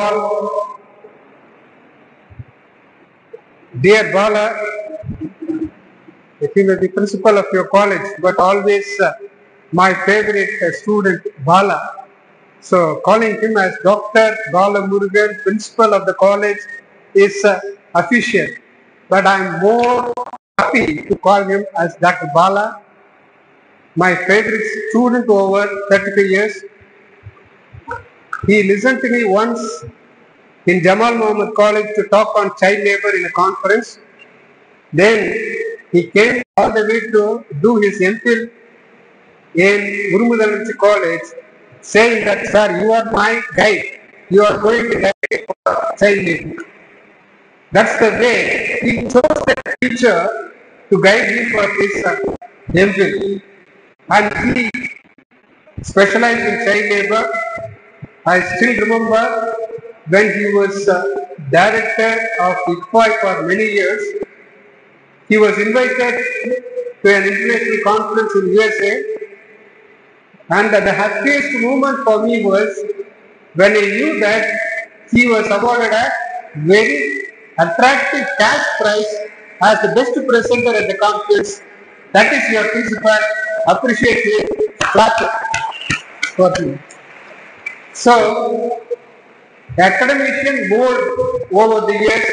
all, dear Bala, he may be principal of your college, but always my favorite student, Bala. So calling him as Dr. Bala Murugan, principal of the college, is official. But I am more happy to call him as Dr. Bala, my favorite student over 35 years. He listened to me once in Jamal Muhammad College to talk on child labor in a conference. Then he came all the way to do his MPhil in Urumudalanchi College, saying that, sir, you are my guide. You are going to guide child labor. That's the way he chose the teacher to guide him for his MPhil. And he specialized in child labor. I still remember when he was director of ICFI for many years, he was invited to an international conference in USA, and the happiest moment for me was when I knew that he was awarded a very attractive cash prize as the best presenter at the conference. That is your principal. Appreciate it. Clap for him. So, the academician board over the years,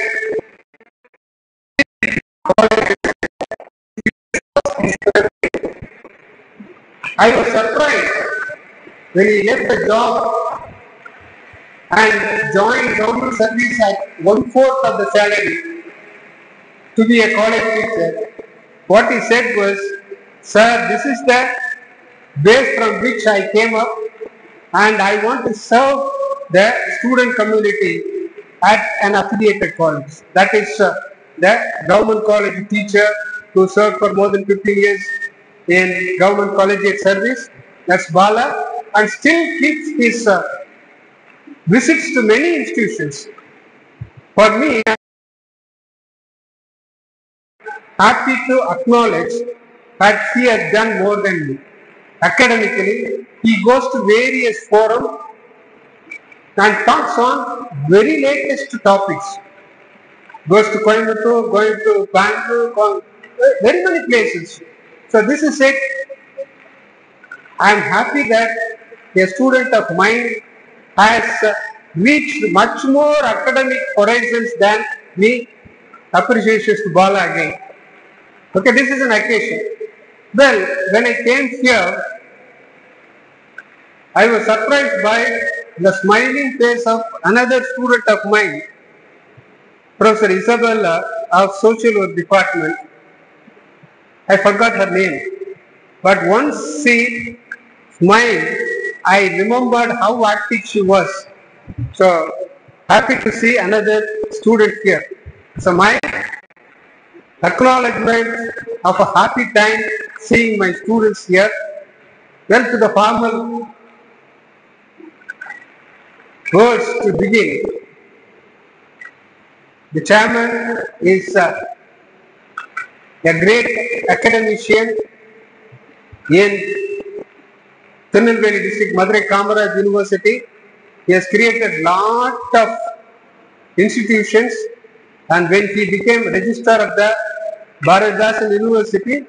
I was surprised when he left the job and joined government service at 1/4 of the salary to be a college teacher. What he said was, sir, this is the base from which I came up, and I want to serve the student community at an affiliated college. That is the government college teacher who served for more than 15 years in government collegiate service. That's Bala, and still keeps his visits to many institutions. For me, I'm happy to acknowledge that he has done more than me. Academically, he goes to various forums and talks on very latest topics. Goes to Coimbatore, going to Bangalore, very many places. So this is it. I am happy that a student of mine has reached much more academic horizons than me. Appreciations to Bala again. Okay, this is an occasion. Well, when I came here, I was surprised by the smiling face of another student of mine, Professor Isabella of Social Work Department. I forgot her name. But once she smiled, I remembered how active she was. So, happy to see another student here. So, my acknowledgement of a happy time seeing my students here. Well, to the formal words to begin. The chairman is a great academician in Tirunelveli district, Madurai Kamaraj University. He has created lot of institutions, and when he became registrar of the Bharatdasan University,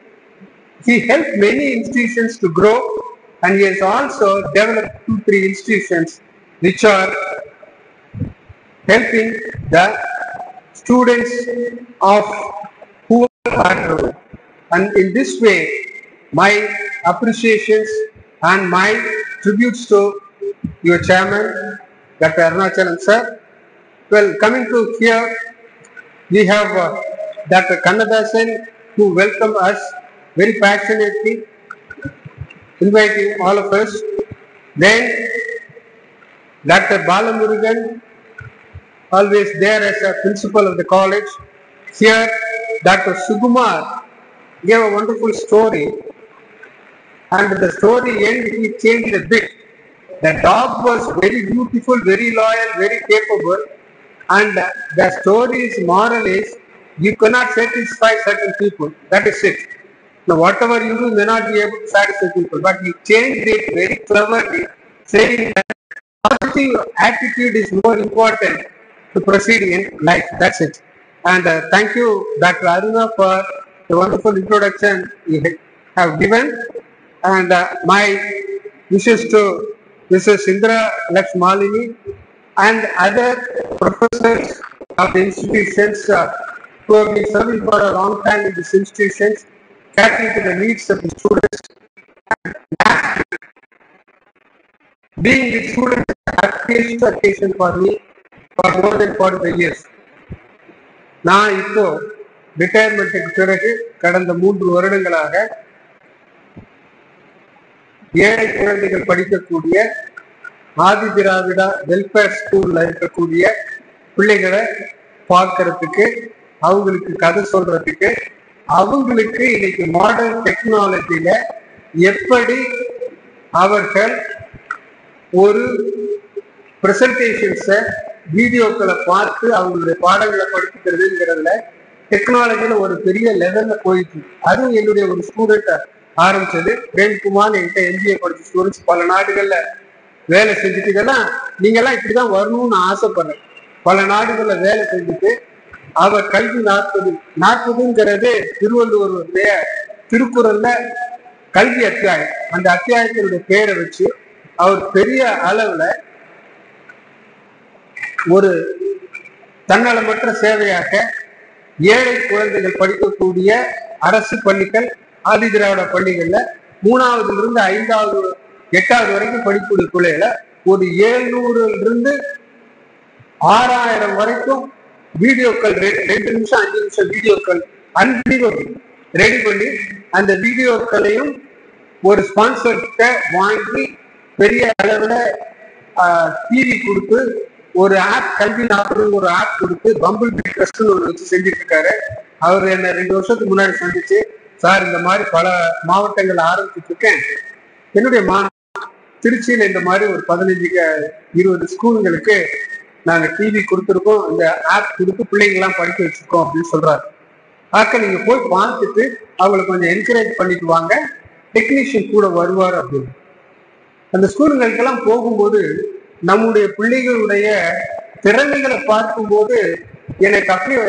he helped many institutions to grow, and he has also developed 2-3 institutions which are helping the students of poor background. And in this way, my appreciations and my tributes to your chairman, Dr. Arunachalam sir. Well, coming to here, we have Dr. Kannadasan, who welcomed us very passionately, inviting all of us. Then Dr. Bala Murugan, always there as a principal of the college. Here, Dr. Sukumar gave a wonderful story, and the story end he changed a bit. The dog was very beautiful, very loyal, very capable, and the story's moral is you cannot satisfy certain people. That is it. Now, whatever you do may not be able to satisfy people, but he changed it very cleverly, saying that positive attitude is more important to proceed in life. That's it. And thank you, Dr. Aruna, for the wonderful introduction you have given. And my wishes to Mrs. Indra Lakshmalini and other professors of the institutions who have been serving for a long time in these institutions, catering to the needs of the students. Being with students is occasion for me for more than 45 years. நான் இப்போ ரிட்டையர்மெண்ட்டுக்கு பிறகு கடந்த 3 வருடங்களாக ஏழை குழந்தைகள் படிக்கக்கூடிய ஆதி Dravida welfare ஸ்கூல்ல இருக்கக்கூடிய பிள்ளைகளை பார்க்கறதுக்கு, அவங்களுக்கு கதை சொல்றதுக்கு, அவங்களுக்கு இன்னைக்கு மாடர்ன் டெக்னாலஜியில எப்படி அவர்கள் ஒரு பிரசன்டேஷன்ஸை வீடியோக்களை பார்த்து அவங்களுடைய பாடங்களை படிச்சுக்கிறதுங்கிறதுல டெக்னாலஜியில ஒரு பெரிய லெவல்ல போயிட்டு, அதுவும் என்னுடைய ஒரு ஸ்டூடெண்ட் ஆரம்பிச்சது பிரேம்குமார் என்கிட்ட MBA படிச்ச ஸ்டூடெண்ட்ஸ் பல நாடுகள்ல வேலை செஞ்சுட்டு, இதெல்லாம் நீங்கெல்லாம் இப்படிதான் வரணும்னு ஆசைப்படுறேன். பல நாடுகள்ல வேலை செஞ்சுட்டு அவர் கல்வி 40 திருவள்ளுவருடைய திருக்குறள்ல கல்வி அத்தியாயம், அந்த அத்தியாயத்தினுடைய பேரை வச்சு அவர் பெரிய அளவுல ஒரு தன்னலமற்ற சேவையாக ஏழை குழந்தைகள் படிக்கக்கூடிய அரசு பள்ளிகள், ஆதி திராவிட பள்ளிகள்ல 3ஆவதுல இருந்து 5வது 8வது வரைக்கும் படிக்கக்கூடிய பிள்ளைகளை ஒரு 700 6000 வரைக்கும் வீடியோக்கள் 2 நிமிஷம் 5 நிமிஷம் வீடியோக்கள் ரெடி பண்ணி அந்த வீடியோக்களையும் ஒரு ஸ்பான்சர்கிட்ட வாங்கி பெரிய அளவுல டிவி கொடுத்து ஒரு ஆப், கல்வி 40 ஒரு ஆப் கொடுத்து பம்பிள் பி ட்ரஸ்ட்னு ஒன்று வச்சு செஞ்சுட்டு இருக்காரு. அவர் என்ன 2 வருஷத்துக்கு முன்னாடி சந்திச்சு, சார் இந்த மாதிரி பல மாவட்டங்கள் ஆரம்பிச்சுட்டு இருக்கேன், என்னுடைய திருச்சியில இந்த மாதிரி ஒரு 15-20 ஸ்கூல்களுக்கு நாங்க டிவி கொடுத்துருக்கோம், இந்த ஆப் கொடுத்து பிள்ளைங்கெல்லாம் படிக்க வச்சிருக்கோம் அப்படின்னு சொல்றாரு. ஆக்க நீங்க போய் பார்த்துட்டு அவங்களுக்கு கொஞ்சம் என்கரேஜ் பண்ணிட்டு வாங்க, டெக்னீஷியன் கூட வருவார் அப்படின்னு. அந்த ஸ்கூலுங்களுக்கெல்லாம் போகும்போது நம்முடைய பிள்ளைகளுடைய திறமைகளை பார்க்கும்போது எனக்கு அப்படியே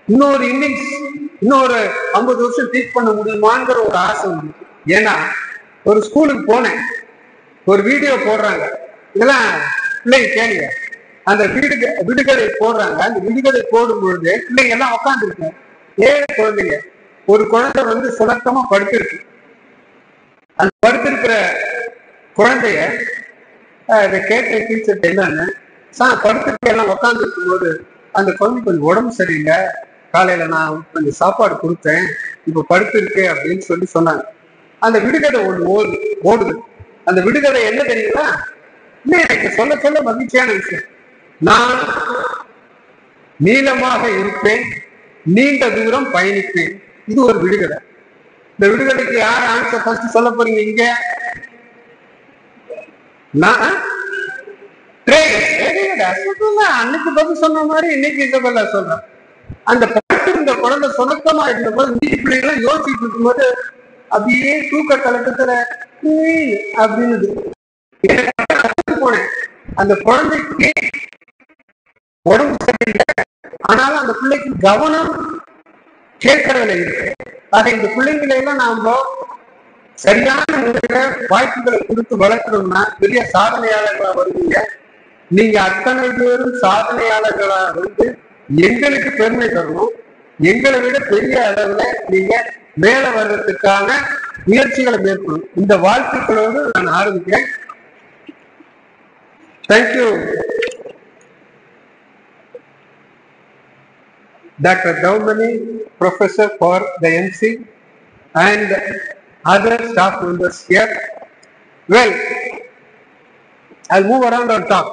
இன்னொரு இன்னிங்ஸ், இன்னொரு 50 வருஷம் டீச் பண்ண முடியுமாங்கிற ஒரு ஆசை உண்டு. ஏன்னா ஒரு ஸ்கூலுக்கு போனேன், ஒரு வீடியோ போடுறாங்க, இதெல்லாம் பிள்ளைங்க கேளுங்க, அந்த விடுகதை போடுறாங்க. அந்த விடுகதை போடும் பொழுது பிள்ளைங்க எல்லாம் உட்காந்துருக்கேன், ஏழை குழந்தைங்க. ஒரு குழந்தை சுலக்கமா படுத்திருக்கு. அந்த படுத்திருக்கிற குழந்தைய இதை கேட்ட டீச்சர் என்னன்னு, படுத்திருக்க எல்லாம் உட்காந்து இருக்கும் போது அந்த குழந்தை கொஞ்சம் உடம்பு சரியில்லை, காலையில நான் கொஞ்சம் சாப்பாடு கொடுத்தேன், இப்ப படுத்திருக்கு அப்படின்னு சொன்னாங்க. அந்த விடுகதை ஓடுது. அந்த விடுகதை என்ன தெரியுங்களா? இன்னும் எனக்கு சொல்ல சொல்ல மகிழ்ச்சியான விஷயம். நான் நீளமாக இருப்பேன், நீண்ட தூரம் பயணிப்பேன். இது ஒரு விடுகதை. இந்த விடுகதைக்கு யார் ஆன்சர் ஃபர்ஸ்ட் சொல்ல போறீங்க? இங்க அன்னைக்கு பதில் சொன்ன மாதிரி இன்னைக்கு இந்த பதில சொல்றேன். அந்த பட்டு இந்த குழந்தை சொலக்கமா இருந்த போது நீதி பிள்ளைகளாம் யோசிச்சுட்டு இருக்கும்போது அப்படியே தூக்க கலக்கத்துல அப்படின்னு போனேன். அந்த குழந்தைக்கு உடம்பு சரியில்லை, ஆனாலும் அந்த பிள்ளைக்கு கவனம் கேட்கறதுல இருக்கு. ஆக இந்த பிள்ளைங்களை எல்லாம் நாம சரியான முறையில வாய்ப்புகளை கொடுத்து வளர்க்கணும்னா பெரிய சாதனையாளர்களா வருவீங்க. நீங்க அத்தனை பேரும் சாதனையாளர்களா எங்களுக்கு பெருமை தரணும். எங்களை விட பெரிய அளவுல நீங்க மேல வர்றதுக்கான முயற்சிகளை மேற்கொள்ளும். இந்த வாழ்த்துக்களோடு நான் ஆரம்பிக்கிறேன். Thank you Dr. Daumani, Professor for the MC and other staff members here. Well, I'll move around on top.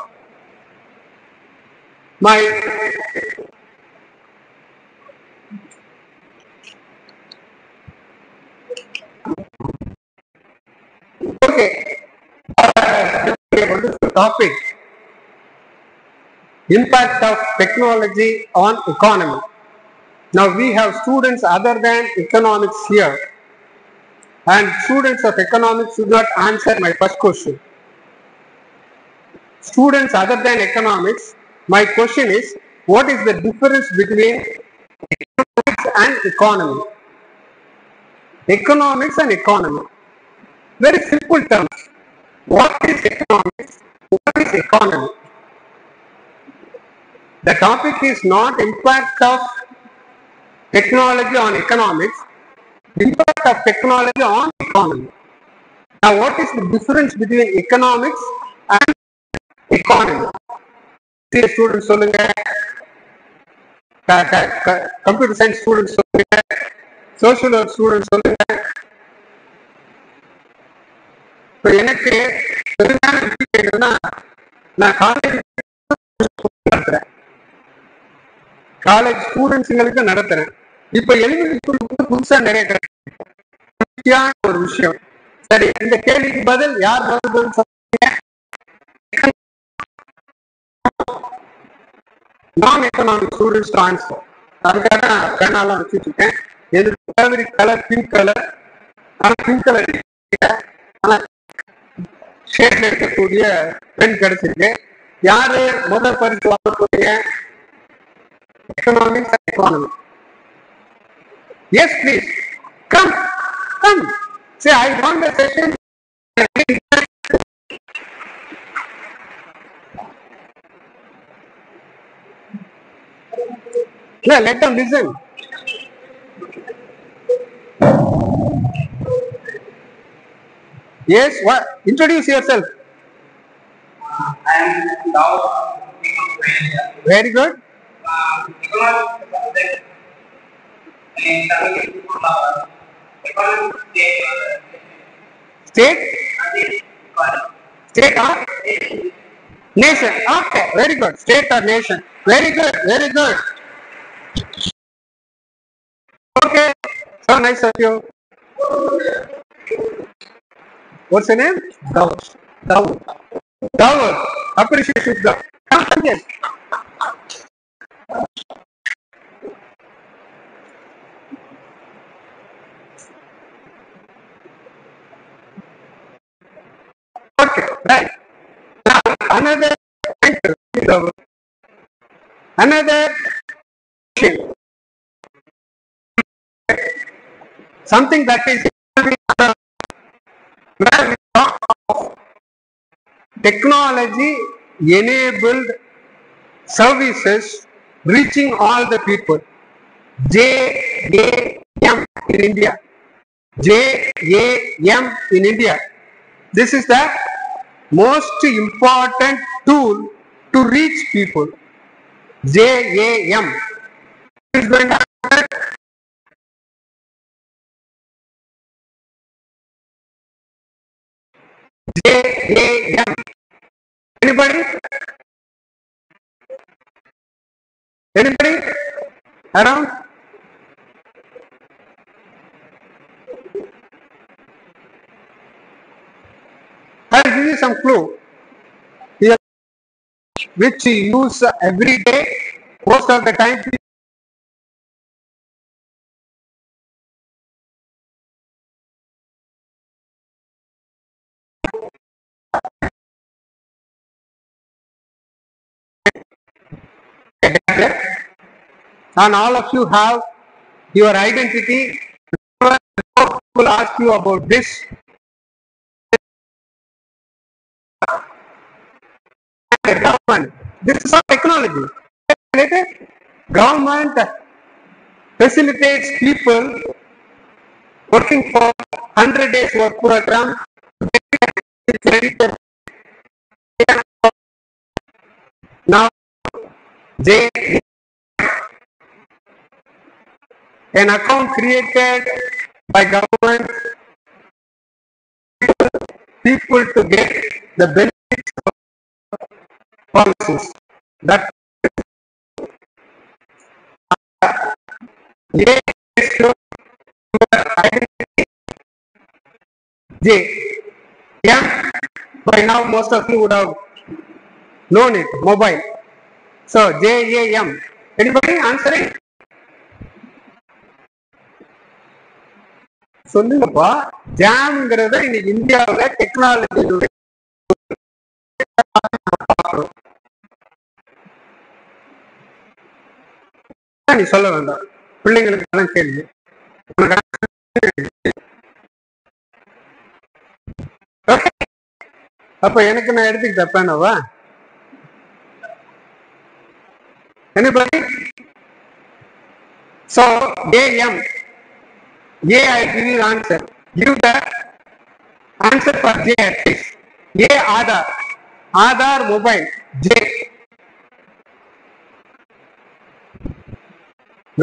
Okay, topic: impact of technology on economy. Now we have students other than economics here, and students of economics should not answer my first question. students other than economics, my question is, what is the difference between economics and economy? Economics and economy. Very simple terms. What is economics? What is economy? The topic is not impact of technology on economics, impact of technology on economy. Now, what is the difference between economics and economy? See, students சொல்லுங்க, computer science students சொல்லுங்க, social work students சொல்லுங்க. இப்போ எனக்கு என்னன்னா, நான் college நடத்துறேன், college ஸ்டூடெண்ட்ஸுங்களுக்கு நடத்துறேன். இப்ப elementary school புதுசா நிறைய ஒரு விஷயம். சரி, இந்த கேள்விக்கு பதில் யார் பதில் சொல்றீங்க? நான் எக்கனாமிக் ஸ்டூடெண்ட்ஸ் ஆன்சர். அதுக்காக கண்ணாலாம் வச்சுட்டு இருக்கேன். எதுக்கு ஃபேவரிட் கலர் பிங்க் கலர். ஆனா பிங்க் கலர் ஆனா ஷேட்ல இருக்கக்கூடிய பெண் கிடைச்சிருக்கு. யாரு முதல் பரிசு வாங்கக்கூடிய? Economics and economy. Yes please come come. Say I want the session. Yeah, let them listen. Yes, what? Introduce yourself. I am Daud. Very good. State? State or nation? Okay, very good. State or nation? Very good, very good. Okay, so nice of you. What's your name? Daud. Daud. Daud. Appreciate that. Yes. Okay, right. Now another thing. Something that is where we talk of technology enabled services reaching all the people. JAM in India. JAM in India. This is the most important tool to reach people. JAM. Is going to JAM. Anybody? Anybody around? I'll give you some clue here, which you use every day. Most of the time, and all of you have your identity. People ask you about this. Government. This is all technology. Government facilitates people working for 100 days work program. Now, an account created by government people to get the benefits of policies. That by now most of you would have known it, mobile. So JAM. Anybody answering? சொல்லுங்கப்பா. ஜாம்ங்கிறத இன்னைக்கு இந்தியாவில் technology நீ சொல்ல வேண்டாம், பிள்ளைங்களுக்கு எல்லாம் கேள்வி. அப்ப எனக்கு நான் எடுத்துக்கிட்ட பேனாவா? Anybody? So AM, A I give you answer. Give the answer for J at least. A Aadhaar, Aadhaar mobile. J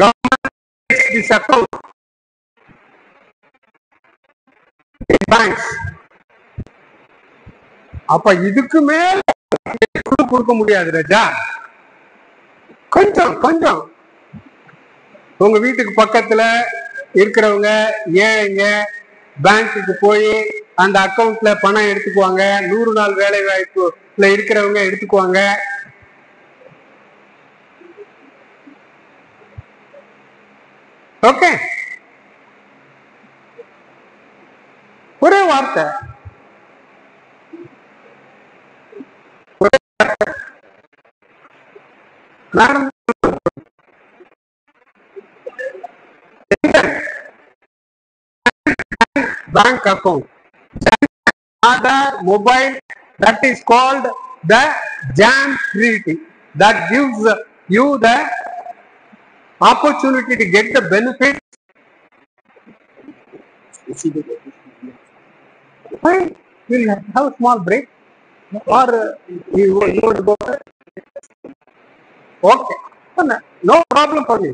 government takes this account in banks. அப்ப இதுக்கு மேல கொடுக்க முடியாது ராஜா. கொஞ்சம் கொஞ்சம் உங்க வீட்டுக்கு பக்கத்துல இருக்கிறவங்க ஏழைங்க பேங்க்குக்கு போய் அந்த அக்கௌண்ட்ல பணம் எடுத்துக்குவாங்க. 100 நாள் வேலை வாய்ப்புல இருக்கிறவங்க எடுத்துக்குவாங்க. ஓகே, ஒரே வார்த்தை, bank account, Aadhaar mobile, that is called the JAM Treaty, that gives you the opportunity to get the benefit. Fine, we'll have a small break, or you want to go? Okay, no problem for me.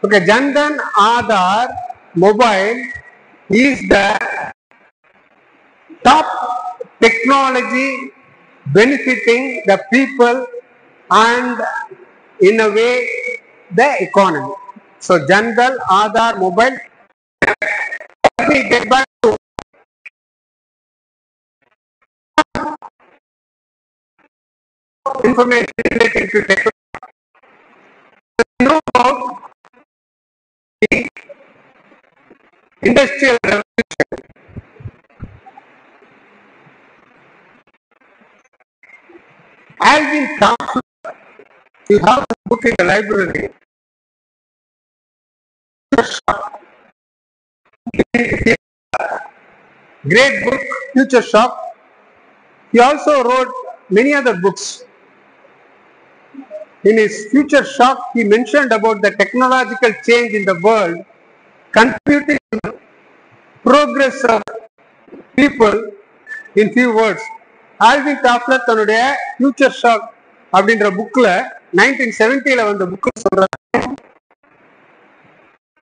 Okay, Jan Dhan Aadhaar mobile is the top technology benefiting the people and in a way the economy. So Jan Dhan Aadhaar mobile. Let me get back to information related to technology. You know about the industrial revolution. Alvin Toffler, you have a book in the library. Great book, Future Shock. He also wrote many other books. In his Future Shock, he mentioned about the technological change in the world, contributing to the progress of people in few words. Alvin Toffler தன்னுடைய future shock அப்படின்ற புக்ல 1970 வந்த book சொல்றாரு,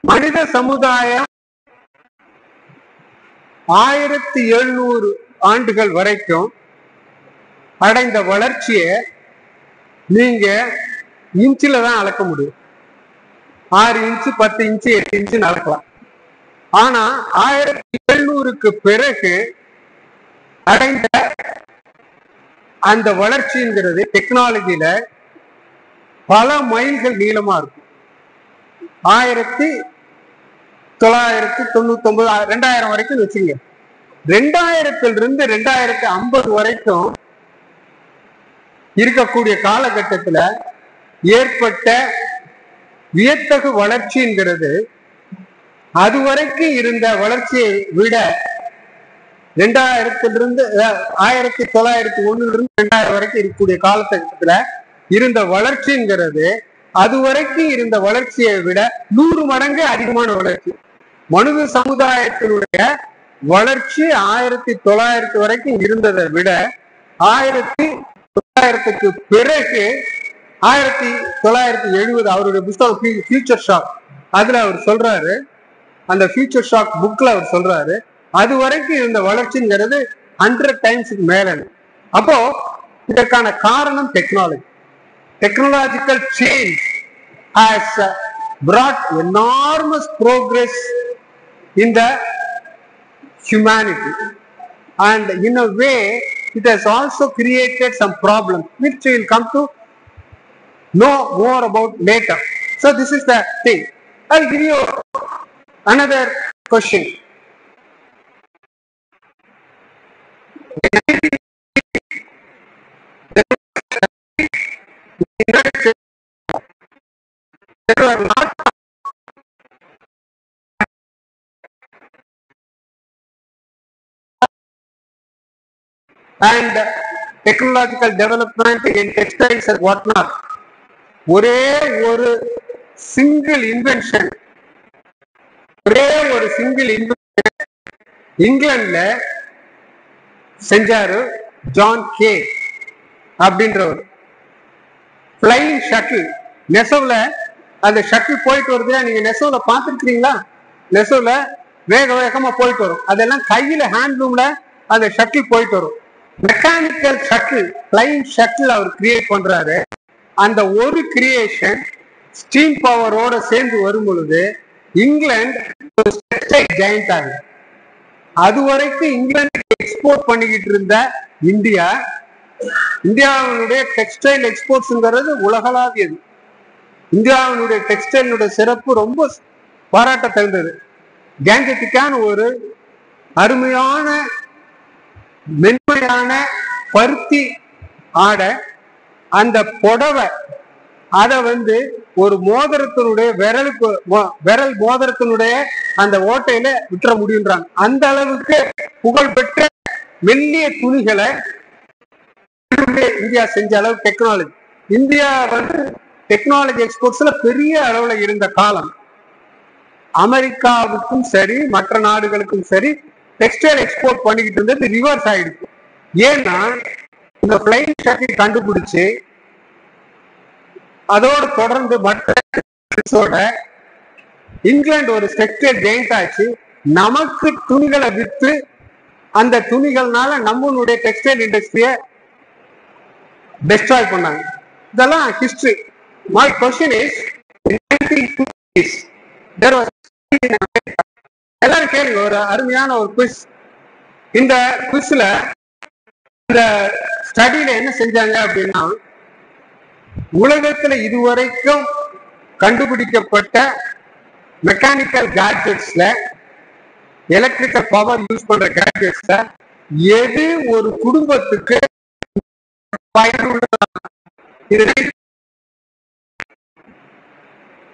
மனித சமுதாயம் 1700 ஆண்டுகள் வரைக்கும் அடைந்த வளர்ச்சியை நீங்க இன்ச்சில தான் அளக்க முடியும். 6 இன்ச்சு 10 இன்ச்சு 8 இன்ச்சு அளக்கலாம். ஆனா 1700க்கு பிறகு அடைந்த அந்த வளர்ச்சிங்கிறது டெக்னாலஜியில பல மைல்கள் நீளமா இருக்கும். 1999 2000 வரைக்கும் வச்சுங்க. 2000 2050 வரைக்கும் இருக்கக்கூடிய காலகட்டத்துல ஏற்பட்ட வியத்தகு வளர்ச்சிங்கிறது அதுவரைக்கும் இருந்த வளர்ச்சியை விட 1901 வரைக்கும் இருக்கக்கூடிய காலகட்டத்துல இருந்த வளர்ச்சிங்கிறது அதுவரைக்கும் இருந்த வளர்ச்சியை விட 100 மடங்கு அதிகமான வளர்ச்சி. மனித சமுதாயத்தினுடைய வளர்ச்சி 1900 வரைக்கும் இருந்ததை விட 1900க்கு பிறகு 1970 அவருடைய புத்தகம் ஃபியூச்சர் ஷாக், அதுல அவர் சொல்றாரு, அந்த ஃபியூச்சர் ஷாக் புக்ல அவர் சொல்றாரு, அது வரைக்கும் இருந்த வளர்ச்சிங்கிறது 100 டைம்ஸ்க்கு மேல. அப்போ இதற்கான காரணம் technology. Technological change has brought enormous progress in the humanity, and in a way it has also created some problems which we will come to know more about later. So this is the thing. I'll give you another question. There were not and technological development in textiles and whatnot. ஒரே ஒரு single invention இங்கிலாந்துல செஞ்சாரு John K அப்படின்றவர். Flying shuttle, நெசவுல அந்த shuttle போயிட்டு வருது, நீங்க நெசவுல பார்த்துருக்கீங்களா? நெசவுல வேக வேகமா போயிட்டு வரும், அதெல்லாம் கையில ஹேண்ட்லூம்ல அந்த ஷட்டில் போயிட்டு வரும். மெக்கானிக்கல் ஷட்டில், ஃபிளைங் ஷட்டில் அவர் கிரியேட் பண்றாரு. அந்த ஒரு கிரியேஷன் ஸ்டீம் பவரோட சேர்ந்து வரும் பொழுது இங்கிலாந்து ஒரு டெக்ஸ்டைல் ஜெயண்ட் ஆகுது. அது வரைக்கும் இங்கிலாந்துக்கு எக்ஸ்போர்ட் பண்ணிக்கிட்டு இருந்த இந்தியாவினுடைய டெக்ஸ்டைல் எக்ஸ்போர்ட்ஸ்ங்கிறது உலகளாவியது. இந்தியாவினுடைய டெக்ஸ்டைலுடைய சிறப்பு ரொம்ப பாராட்ட தகுந்தது. கேங்கட்டிக்கான ஒரு அருமையான மென்மையான பருத்தி ஆடை, அந்த புடவை, அதை ஒரு மோதிரத்தினுடைய விரல் மோதிரத்தினுடைய அந்த ஓட்டையில விட்டுற முடியுன்றாங்க. அந்த அளவுக்கு புகழ்பெற்ற மெல்லிய துணிகளை இந்தியா செஞ்ச அளவு டெக்னாலஜி. இந்தியா டெக்னாலஜி எக்ஸ்போர்ட்ஸ்ல பெரிய அளவுல இருந்த காலம். அமெரிக்காவுக்கும் சரி மற்ற நாடுகளுக்கும் சரி டெக்ஸ்டைல் எக்ஸ்போர்ட் பண்ணிக்கிட்டு இருந்தது ரிவர்ஸ் ஆயிடுச்சு. ஏன்னா இந்த பிளைன் ஷட்டில் கண்டுபிடிச்சு அதோடு தொடர்ந்து மற்ற இங்கிலாந்து ஒரு டெக்ஸ்டைல் ஜெயண்ட் ஆச்சு. நமக்கு துணிகளை விற்று அந்த துணிகள்னால நம்மளுடைய டெக்ஸ்டைல் இண்டஸ்ட்ரிய டெஸ்ட்ராய் பண்ணாங்க. இதெல்லாம் ஹிஸ்டரி. மை क्वेश्चन இஸ், எல்லாரும் கேளுங்க, ஒரு அருமையான ஒரு குவிஸ். இந்த குவிஸ்ல இந்த ஸ்டடியில என்ன செஞ்சாங்க அப்படின்னா, உலகத்துல இதுவரைக்கும் கண்டுபிடிக்கப்பட்ட மெக்கானிக்கல் கேட்ஜெட்ஸ்ல, எலக்ட்ரிக்கல் பவர் யூஸ் பண்ற கேட்ஜெட்ஸ்ல எது ஒரு குடும்பத்துக்கு பயனுள்ளதா,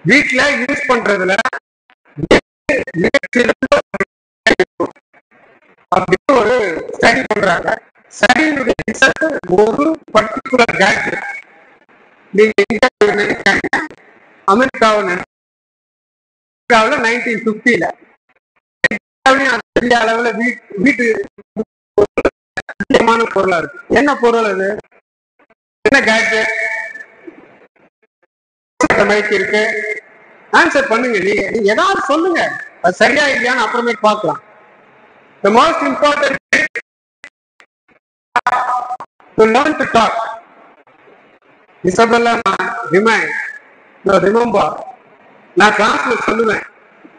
வீட்டுல யூஸ் பண்றதுல அப்படின்னு ஒரு ஸ்டடி பண்றாங்க. ஸ்டடியினுடைய ரிசல்ட் ஒரு பர்டிகுலர் கேட்ஜெட் அமெரிக்காவில் 1950ல பெரிய அளவுல வீட்டு முக்கியமான பொருளா இருக்கு. என்ன பொருள் அது? என்ன கேட்ஜெட்? மைக் இருக்கு, ஆன்சர் பண்ணுங்க. நீங்க ஏதாவது சொல்லுங்க, அது சரியா இல்லையான்னு அப்புறமே பார்க்கலாம். The most important to learn to talk. Isabella, remember, நான் கிளாஸ்ல சொல்லுவேன்,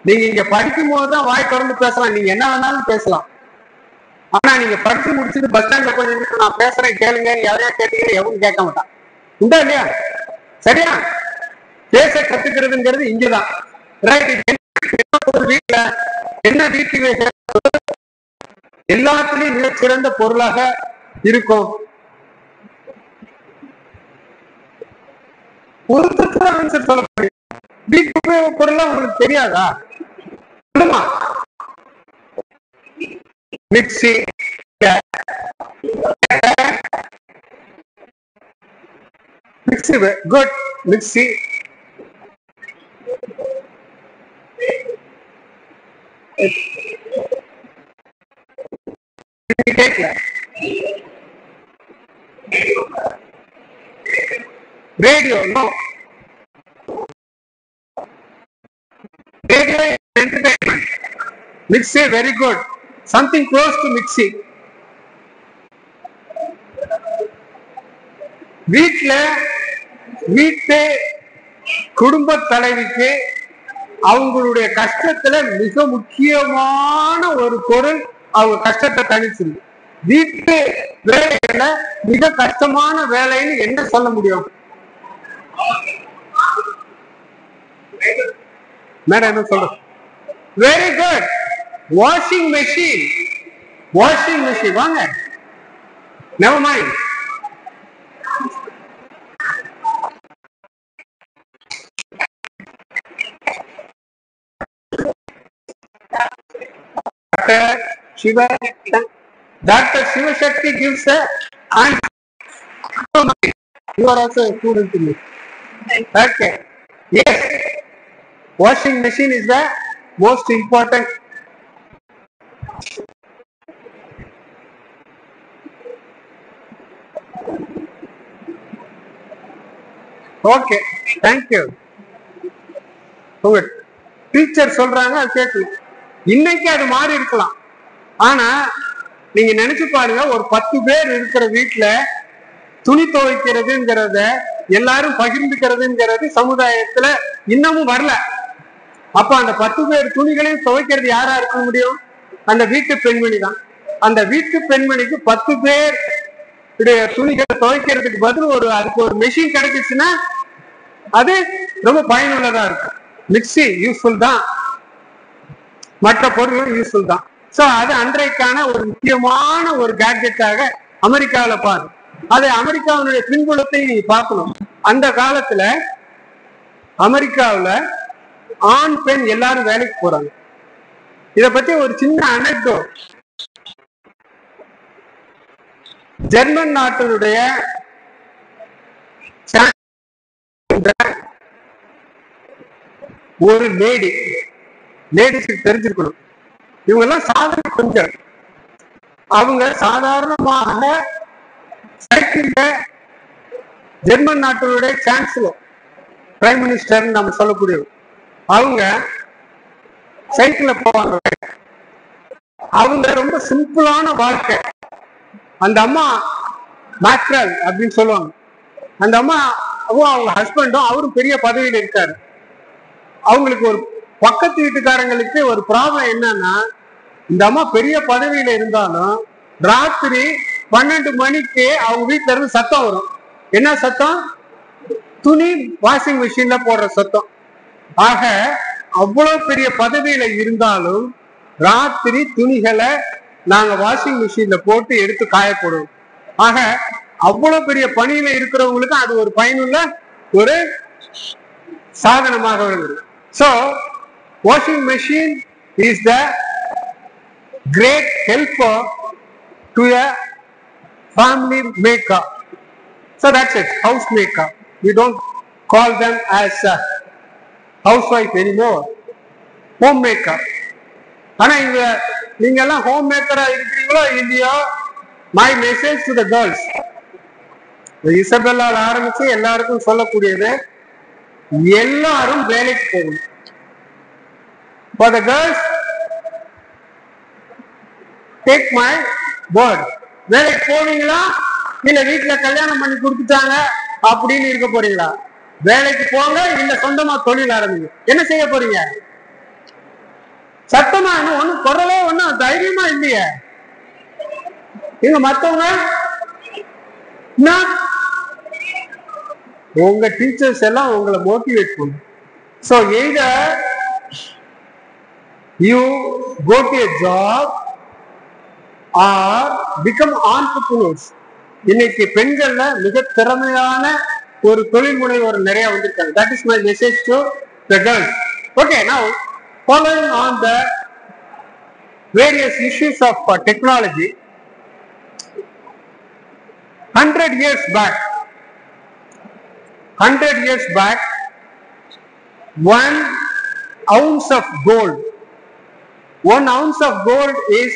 நீங்க இங்க படிக்கும் போதுதான் வாய் திறந்து பேசலாம், நீங்க என்ன வேணாலும் பேசலாம். ஆனா நீங்க படிச்சு முடிச்சுட்டு பஸ் ஸ்டாண்ட்ல கொஞ்சம் நான் பேசுறேன் கேளுங்க, யாரையா கேட்டீங்க, எவரும் கேட்க மாட்டான். உண்டா இல்லையா? சரியா? பேச கத்துக்கிறதுங்கிறது இங்கதான். வீட்டுல என்ன வீட்டு எல்லாத்துலயும் மிகச்சிறந்த பொருளாக இருக்கும். ஒருத்தருக்கு ஆன்சர் சொல்ல முடியும். வீட்டு பொருளா உங்களுக்கு தெரியாதா? சொல்லுமா? Mixie, mixie good, mixie radio, no. Radio is entertainment. Mixie, very good. Something close to mixie. வீட்டு குடும்ப தலைவிக்கு அவங்களுடைய கஷ்டத்துல மிக முக்கியமான ஒரு பொருள் அவங்க கஷ்டத்தை தணிச்சிருக்கு. வீட்டு வேலையில மிக கஷ்டமான வேலைன்னு என்ன சொல்ல முடியும்? மேடம் என்ன சொல்ற? Very good, washing machine. Washing machine, வாங்க. Never mind. Dr. Shivashakti gives a answer. You are also a student to me. Okay. Yes. Washing machine is the most important. Okay. Thank you. Teacher சொல்றாங்க அது கேட்கணும். இன்னைக்கு அது மாறி இருக்கலாம். ஆனா நீங்க நினைச்சு பாருங்க, ஒரு 10 பேர் இருக்கிற வீட்டுல துணி துவைக்கிறதுங்கிறத எல்லாரும் பகிர்ந்துக்கிறதுங்கிறது சமுதாயத்துல இன்னமும் வரல. அப்ப அந்த 10 பேர் துணிகளையும் துவைக்கிறது யாரா இருக்க முடியும்? அந்த வீட்டு பெண்மணி தான். அந்த வீட்டு பெண்மணிக்கு 10 பேர் துணிகளை துவைக்கிறதுக்கு பதில் அதுக்கு ஒரு மெஷின் கிடைச்சிச்சுன்னா அது ரொம்ப பயனுள்ளதா இருக்கும். மிக்சி யூஸ்ஃபுல் தான், மற்ற பொருளும் யூஸ்ஃபுல் தான். சோ அது அன்றைக்கான ஒரு முக்கியமான ஒரு கேட்ஜெட்டாக அமெரிக்காவில் பாரு. அது அமெரிக்காவினுடைய பின்புலத்தை நீ பார்க்கணும். அந்த காலத்துல அமெரிக்காவில் ஆண் பெண் எல்லாரும் வேலைக்கு போறாங்க. இத பத்தி ஒரு சின்ன அனெக்டோட். ஜெர்மன் நாட்டினுடைய ஒரு லேடிஸ்க்கு தெரிஞ்சிருக்கணும், இவங்க எல்லாம் சாதாரண பெண்கள். அவங்க சாதாரணமாக சைக்கிள்ல ஜெர்மன் நாட்டினுடைய சான்சலர், பிரைம் மினிஸ்டர் நம்ம சொல்லக்கூடிய அவங்க சைக்கிள்ல போவாங்க. அவங்க ரொம்ப சிம்பிளான வாழ்க்கை. அந்த அம்மா மேக்ரல் அப்படின்னு சொல்லுவாங்க. அந்த அம்மா அவங்க ஹஸ்பண்டும் அவரும் பெரிய பதவியில இருக்காரு. அவங்களுக்கு ஒரு பக்கத்து வீட்டுக்காரங்களுக்கு ஒரு ப்ராப்ளம் என்னன்னா, இந்த அம்மா பெரிய பதவியில இருந்தாலும் ராத்திரி 12 மணிக்கு அவங்க வீட்டுல இருந்து சத்தம் வரும். என்ன சத்தம்? துணி வாஷிங் மிஷின்ல போடுற சத்தம். ஆக அவ்வளவு பெரிய பதவியில இருந்தாலும் ராத்திரி துணிகளை நாங்க வாஷிங் மிஷின்ல போட்டு எடுத்து காயப்படுவோம். ஆக அவ்வளவு பெரிய பணியில இருக்கிறவங்களுக்கு அது ஒரு பயனுள்ள ஒரு சாதனமாக வருது. So washing machine is the great helper to a family maker. So that's it, house maker. We don't call them as a housewife anymore, homemaker. ஆனா இங்க நீங்க எல்லாம் ஹோம் மேக்கரா இருக்கிறீங்களோ இல்லையோ, my message to the girls, இசபெல்லால் ஆரம்பிச்சு எல்லாருக்கும் சொல்லக்கூடியது, எல்லாரும் வேலைக்கு போகணும். For the girls, take my word. வேலைக்கு போவீங்களா இல்ல வீட்டுல கல்யாணம் பண்ணி கொடுத்துட்டாங்க அப்படின்னு இருக்க போறீங்களா? வேலைக்கு போங்க, இல்ல சொந்தமா தொழில் ஆரம்பிங்க. என்ன செய்ய போறீங்க? சத்தமா ஒண்ணும் குரலே ஒண்ணும் தைரியமா இல்லையே. இங்க மத்தவங்க உங்க டீச்சர்ஸ் எல்லாம் உங்களை மோட்டிவேட் பண்ணும். So either you go to a job or become entrepreneurs. இன்னைக்கு பெண்கள்ல மிக திறமையான ஒரு தொழில் முனைவோர் நிறைய வந்திருக்காங்க. That is my message to the girls. Okay, now following on the various issues of technology, 100 years back, 1 ounce of gold, 1 ounce of gold is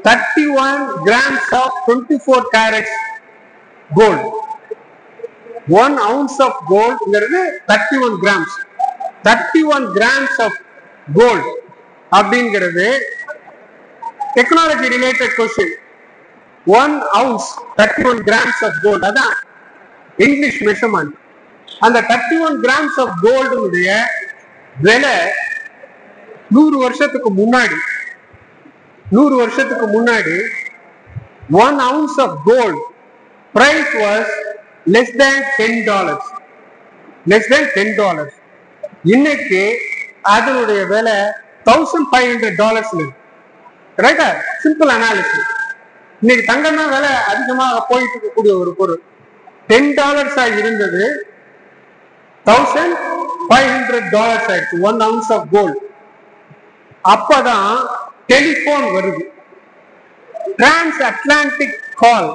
31 grams of 24 carats gold. 1 ounce of gold is 31 grams. 31 grams of gold அப்படிங்கிறது technology related question. 1 ounce 31 grams of gold, அதான் English measurement. அந்த 31 grams of gold உடைய விலை 100 வருஷத்துக்கு முன்னாடி 1 ounce of gold price was less than $10. இன்னைக்கு அதனுடைய விலை $1,500. ரைட்டா? Simple analysis. இன்னைக்கு தங்கம் தான் விலை அதிகமாக போயிட்டு இருக்கக்கூடிய ஒரு பொருள். $10 இருந்தது, $1,500 ஆயிடுச்சு 1 ounce of gold. அப்பதான் டெலிபோன் வருது, டிரான்ஸ் அட்லாண்டிக் கால்.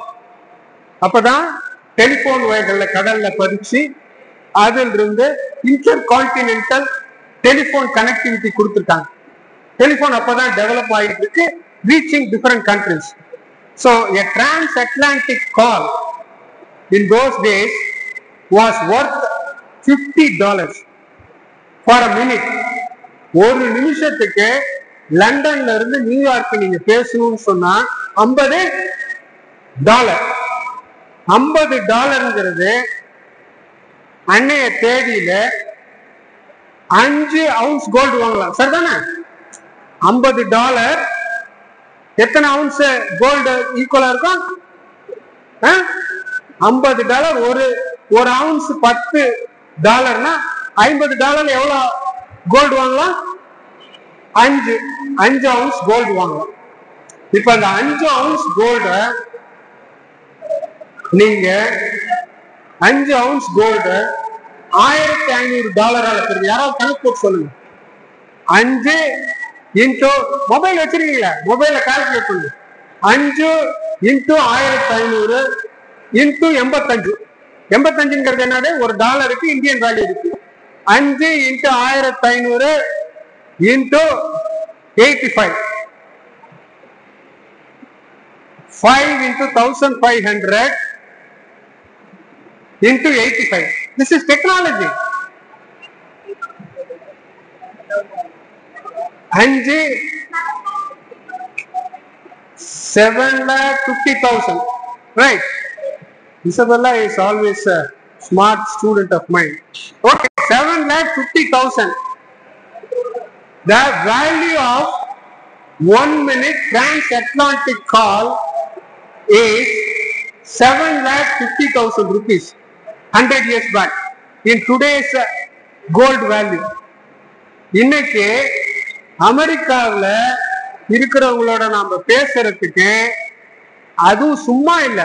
அப்பதான் டெலிபோன் வயர்கள்ல கடல்ல பதிச்சு அதில் இருந்து இன்டர் கான்டினென்டல் டெலிபோன் கனெக்டிவிட்டி கொடுத்துருக்காங்க. டெலிபோன் அப்பதான் டெவலப் ஆகிட்டு இருக்கு, reaching different countries. So a transatlantic call in those days was worth $50 for a minute. ஒரு நிமிஷத்துக்கு லண்டன்ல இருந்து நியூயார்க் நீங்க பேசணும்னு சொன்னா $50. $50 அன்னைய தேதியில 5 ounce கோல்டு வாங்கலாம். சரிதானே? $50 எத்தனை அவுன்ஸ் கோல்டு ஈக்குவலா இருக்கும்? $50 ஒரு அவுன்ஸ் $10 $50 எவ்வளவு கோல்டு வாங்கலாம்? 5 ounce கோல்டு வாங்கலாம். இப்ப அந்த 5 ounce கோல்ட நீங்க 5 ounce கோல்டு $1500 யாராவது கணக்கு போட்டு சொல்லுங்க. 5 இன்டூ மொபைல் வச்சிருக்கீங்களா? மொபைல கால்குலேட் பண்ணுங்க. 5 இன்டூ 1500 இன்டூ 85. 85ங்கிறது என்னது? ஒரு டாலருக்கு இந்தியன் வேல்யூ இருக்கு. 5 into 1500 into 85. 5 into 1500 into 85. This is technology. 5 7,50,000. Right? Isabella is always a smart student of mine. Okay, 7,50,000. The value of 1 minute transatlantic call is 7,50,000 rupees. 100 years back. In today's gold value. இன்னைக்கு அமெரிக்காவில் இருக்கிறவங்களோட நாம பேசுறதுக்கு, அதுவும் சும்மா இல்ல,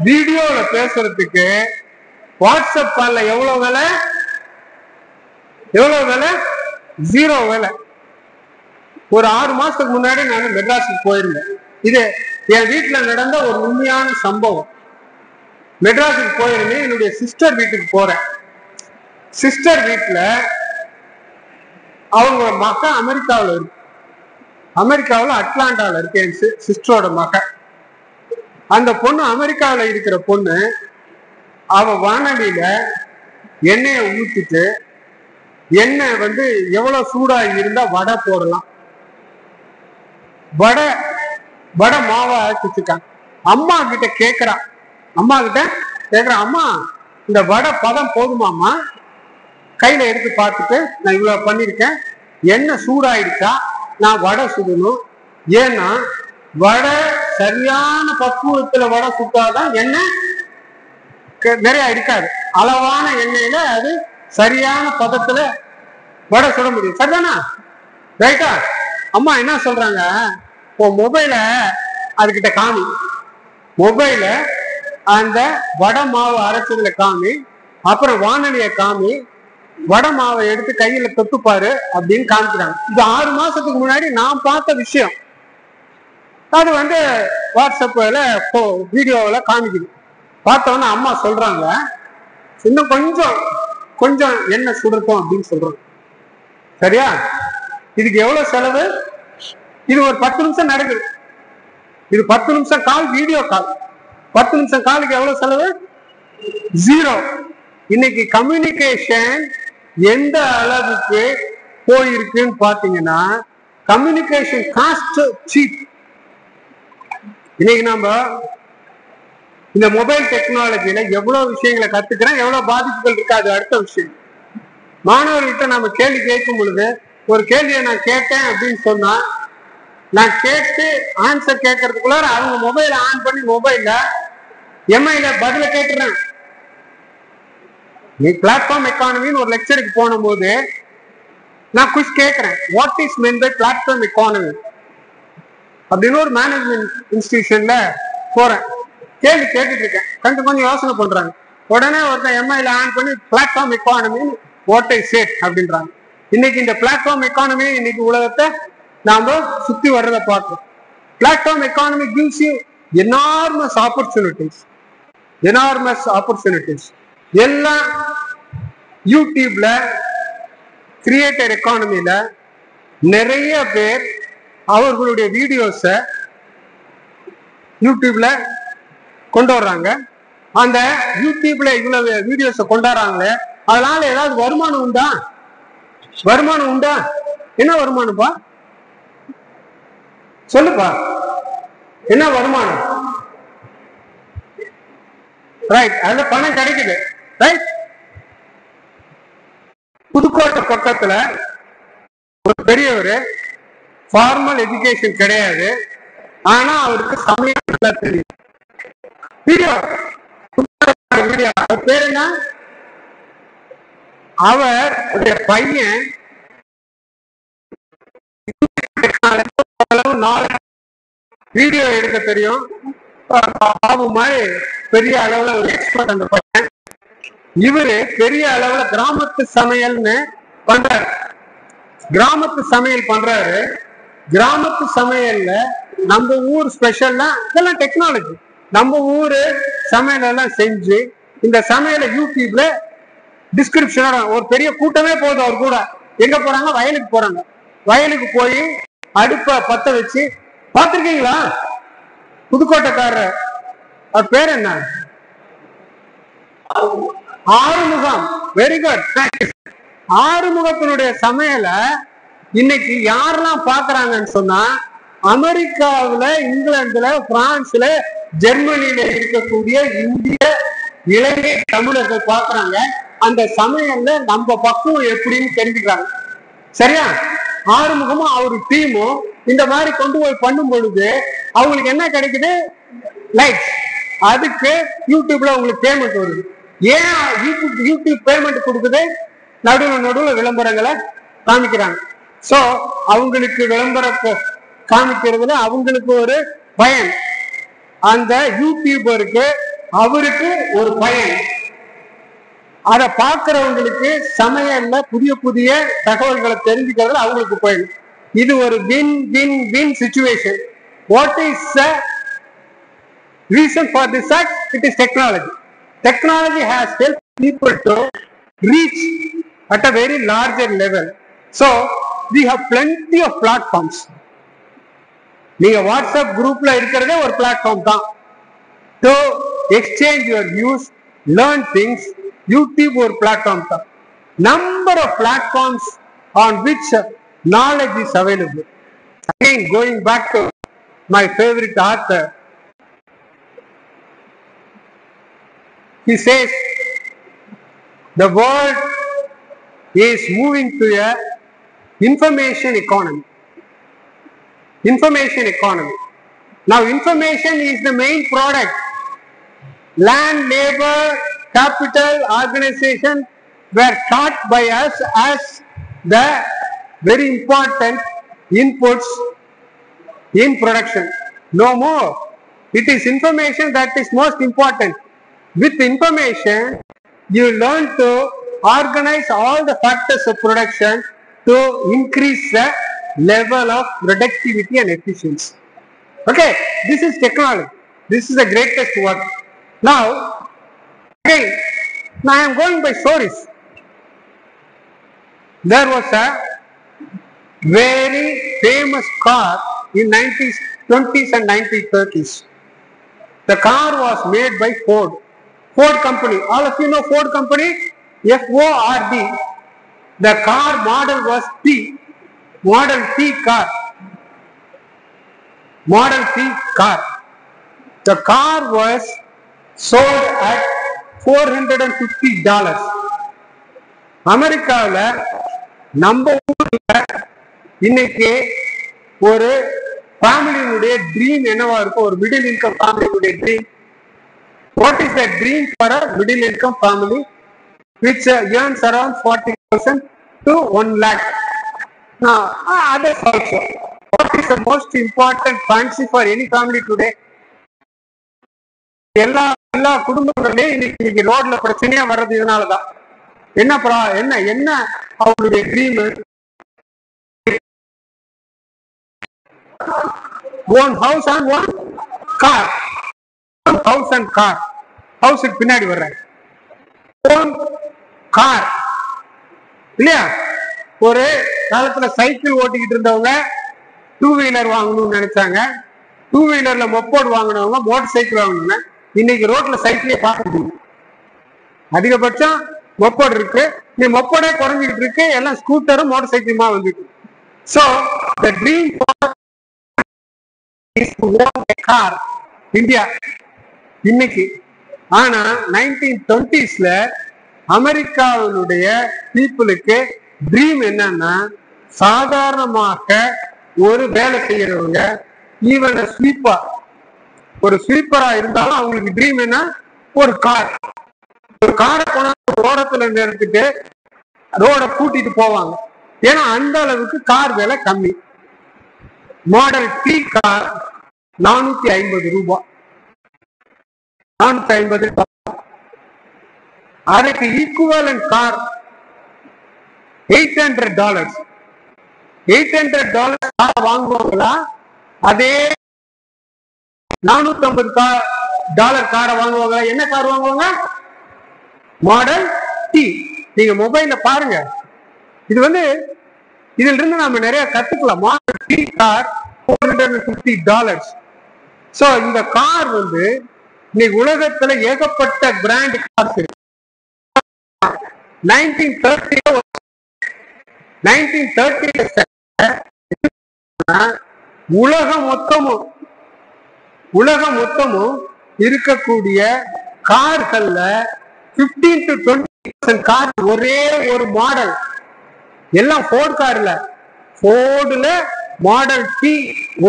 வீடியோல பேசுறதுக்கு வாட்ஸ்அப் கால்ல எவ்வளவு விலை? 0 விலை. ஒரு 6 மாசத்துக்கு முன்னாடி நான் மெட்ராஸுக்கு போயிருந்தேன். இது என் வீட்டுல நடந்த ஒரு உண்மையான சம்பவம். மெட்ராஸுக்கு போயிருந்தேன். என்னுடைய சிஸ்டர் வீட்டுக்கு போறேன். சிஸ்டர் வீட்டுல அவங்க மகன் அமெரிக்காவில் இருக்கு. அமெரிக்காவில் அட்லாண்டாவில் இருக்கு என் சிஸ்டரோட மகன். அந்த பொண்ணு அமெரிக்காவில் இருக்கிற பொண்ணு, அவ வானொலியில எண்ணெயை ஊத்திட்டு, எண்ணெய் எவ்வளவு சூடா இருந்தா வடை போடலாம், வடை மாவா அரைச்சிருக்காங்க. அம்மா கிட்ட கேக்குறான், அம்மா இந்த வடை பதம் போதுமாமா? கையில எடுத்து பார்த்துட்டு, நான் இவ்வளவு பண்ணிருக்கேன், எண்ணெய் சூடாயிடுச்சா, நான் வடை சுடணும். ஏன்னா வடை சரியான பக்குவத்துல வடை சுட்டாதான் எண்ணெய் நிறைய இருக்காது. அளவான எண்ணெயில அது சரியான பதத்துல வடை சுட முடியும். சரிதானா? ரைட்டா? அம்மா என்ன சொல்றாங்க, மொபைல அதுகிட்ட காமி, மொபைல அந்த வடை மாவு அரைச்சதுல காமி, அப்புறம் வானொலிய காமி, வடை மாவை எடுத்து கையில தொட்டுப்பாரு அப்படின்னு காமிக்கிறாங்க. இது 6 மாசத்துக்கு முன்னாடி நான் பார்த்த விஷயம். அது வாட்ஸ்அப்ல வீடியோவில் காமிக்குது. பார்த்தோன்னா அம்மா சொல்றாங்க, இன்னும் கொஞ்சம் என்ன சுடட்டும் அப்படின்னு சொல்றாங்க. சரியா? இதுக்கு எவ்வளவு செலவு? இது ஒரு 10 நிமிஷம் நடக்குது. இது 10 நிமிஷம் கால், வீடியோ கால். 10 நிமிஷம் காலுக்கு எவ்வளவு செலவு? 0. இன்னைக்கு கம்யூனிகேஷன் எந்த அளவுக்கு போயிருக்குன்னு பாத்தீங்கன்னா, கம்யூனிகேஷன் காஸ்ட் சீப். இன்னைக்கு நம்ம இந்த மொபைல் டெக்னாலஜியில எவ்வளவு விஷயங்களை கத்துக்கிறோம், எவ்வளவு பாதிப்புகள் இருக்கு, அது அடுத்த விஷயம். மாணவர்கள்ட்ட நம்ம கேள்வி கேட்கும் பொழுது, ஒரு கேள்வியை நான் கேட்டேன் அப்படின்னு சொன்னா, நான் கேட்டு ஆன்சர் கேட்கறதுக்குள்ள அவங்க மொபைல ஆன் பண்ணி மொபைல்ல எம்ஐல பதில கேட்டுறேன். நீ பிளாட்ஃபார்ம் எக்கானமின்னு ஒரு லெக்சருக்கு போன போது நான் குவிஸ் கேட்கிறேன், what is mean by platform economy அப்படின்னு ஒரு மேனேஜ்மெண்ட் இன்ஸ்டிடியூஷன்ல போறேன். கேள்வி கேட்டுட்டு இருக்கேன். கொஞ்சம் யோசனை பண்றாங்க. உடனே ஒருத்தன் எம்ஐல ஆன் பண்ணி platform economy what I said அப்படின்றாங்க. இன்னைக்கு இந்த பிளாட்ஃபார்ம் எக்கானமி இன்னைக்கு உலகத்தை நாம சுத்தி வர்றதை பார்க்கிறோம். Platform economy gives you enormous opportunities. எல்லாம் யூடியூப்ல கிரியேட்டர் எக்கானமில நிறைய பேர் அவர்களுடைய வீடியோஸ யூடியூப்ல கொண்டு வர்றாங்க. அந்த யூடியூப்ல இவ்வளவு வீடியோஸ கொண்டாடுறாங்களே, அதனால ஏதாவது வருமானம் உண்டா? என்ன வருமானம்ப்பா சொல்லுப்பா, என்ன வருமானம்? ரைட், அதுல பணம் கிடைக்குது. ரைட், புதுக்கோட்டை பக்கத்துல ஒரு பெரியவர், ஃபார்மல் எஜுகேஷன் கிடையாது, ஆனா அவருக்கு சமயம் நல்லா தெரியும். வீடியோ அவர் பேர் என்ன? அவருடைய பையன் வீடியோ எடுக்க தெரியும். பாபு மாதிரி பெரிய அளவுல ஒரு எக்ஸ்பர்ட் அந்த பையன். இவரு பெரிய அளவுல கிராமத்து சமையல்னு பண்றாரு. கிராமத்து சமையல்ல நம்ம ஊர் ஸ்பெஷல்னா இதெல்லாம் டெக்னாலஜி. நம்ம ஊரு சமையல் எல்லாம் செஞ்சு இந்த சமையலை யூடியூப்ல டிஸ்கிரிப்ஷன் ஒரு பெரிய கூட்டமே போகுது. அவர் கூட எங்க போறாங்க? வயலுக்கு போறாங்க. வயலுக்கு போய் அடுப்ப பத்த வச்சு பார்த்திருக்கீங்களா? புதுக்கோட்டைக்காரர், அவர் பேர் என்ன? ஆறுமுகம். Very good. ஆறுமுகத்தினுடைய சமையலை இன்னைக்கு யாரெல்லாம் பாக்குறாங்கன்னு சொன்னா, அமெரிக்காவுல, இங்கிலாந்துல, பிரான்ஸ்ல, ஜெர்மனியில இருக்கக்கூடிய இந்திய இலங்கை தமிழர்கள் பாக்குறாங்க. அந்த சமையல்ல நம்ம பக்குவம் எப்படின்னு தெரிஞ்சுக்கிறாங்க. சரியா? ஆறுமுகமும் அவரு டீமும் இந்த மாதிரி கொண்டு போய் பண்ணும் பொழுது அவங்களுக்கு என்ன கிடைக்குது? லைக்ஸ். அதுக்கு யூடியூப்ல உங்களுக்கு பேமெண்ட் வருது. ஏன் யூடியூப் பேமெண்ட் கொடுக்குது? நடுவில் விளம்பரங்களை காமிக்கிறாங்க. சோ அவங்களுக்கு விளம்பரத்தை காமிக்கிறதுல அவங்களுக்கு ஒரு பயன், அந்த யூடியூபருக்கு அவருக்கு ஒரு பயன். அதை பார்க்கிறவங்களுக்கு சமையல்ல புதிய புதிய தகவல்களை தெரிஞ்சுக்கிறதுல அவங்களுக்கு பயன். இது ஒரு win win win situation. What is the reason for this act? It is technology. Technology has helped people to reach at a very larger level. So we have plenty of platforms. நீங்க WhatsApp குரூப்ல இருக்கிறதே ஒரு platform தான். To exchange your views, learn things. YouTube ஒரு platform தான். Number of platforms on which knowledge is available. Again, going back to my favorite author, he says the world is moving to a information economy. Now information is the main product. Land, labor, capital, organization were taught by us as the very important inputs in production. No more. It is information that is most important. With information, you learn to organize all the factors of production to increase the level of productivity and efficiency. Okay, this is technology. This is the greatest work. Now I am going by stories. There was a very famous car in 1920s and 1930s. The car was made by Ford company. All of you know Ford company? Ford. The car model was Model T car. The car was sold at $450. அமெரிக்காவில் நம்ம ஊர்ல இன்னைக்கு ஒரு ஃபேமிலியினுடைய dream என்னவா இருக்கும்? ஒரு middle income ஃபேமிலியினுடைய dream. What is the dream for a middle income family which earns around 40,000 to 1 lakh? Now, others also. What is the most important fancy for any family today? எல்லா குடும்பங்களையும் இன்னைக்கு ரோட்ல பிரச்சனையா வர்றது இதனாலதான். என்ன அவங்களுடைய dream? One house and one car. One house and car. House பின்னாடி வர்ற one car இல்லையா? ஒரு காலத்துல சைக்கிள் ஓட்டிக்கிட்டு இருந்தவங்க 2 வீலர் வாங்கணும்னு நினைச்சாங்க. 2 வீலர்ல மொப்போடு வாங்கினவங்க மோட்டர் சைக்கிள் வாங்கணும்னா இன்னைக்கு ரோட்ல சைக்கிளே பார்க்க முடியும். அதிகபட்சம் மொப்போடு இருக்கு. நீ மொப்போடே குறைஞ்சிக்கிட்டு இருக்கு. எல்லாம் ஸ்கூட்டரும் மோட்டர் சைக்கிளுமா வந்துட்டு. So the dream is to own a car. India இன்னைக்கு. ஆனா 1920s அமெரிக்காவினுடைய பீப்புளுக்கு ட்ரீம் என்னன்னா, சாதாரணமாக ஒரு வேலை செய்யறவங்க ஈவன் ஸ்வீப்பர், ஒரு ஸ்வீப்பரா இருந்தாலும் அவங்களுக்கு ட்ரீம் என்ன, ஒரு கார். ஒரு காரை கொண்டாந்து ரோடத்துல நிறுத்திட்டு ரோட கூட்டிட்டு போவாங்க. ஏன்னா அந்த அளவுக்கு கார் விலை கம்மி. மாடல் டி கார் 450 ரூபாய், 450. அதுக்கு ஈக்குவலன்ட் கார் $800. $800 கார் வாங்குவாங்களா? அதே $450 காரை வாங்குவாங்களா? என்ன கார் வாங்குவாங்க? Model T. நீங்க மொபைல்ல பாருங்க. இது இதுல இருந்து நாம நிறைய கத்துக்கலாம். Model T car $450. சோ இந்த கார் இன்னைக்கு உலகத்துல ஏகப்பட்ட பிராண்ட் கார்ஸ் இருக்கு. 1930 உலகம் மொத்தமும் இருக்கக்கூடிய கார்கள்ல 15 to 20% கார் ஒரே ஒரு மாடல். எல்லாம் ஃபோர்ட் கார்ல, ஃபோர்டுல மாடல் டி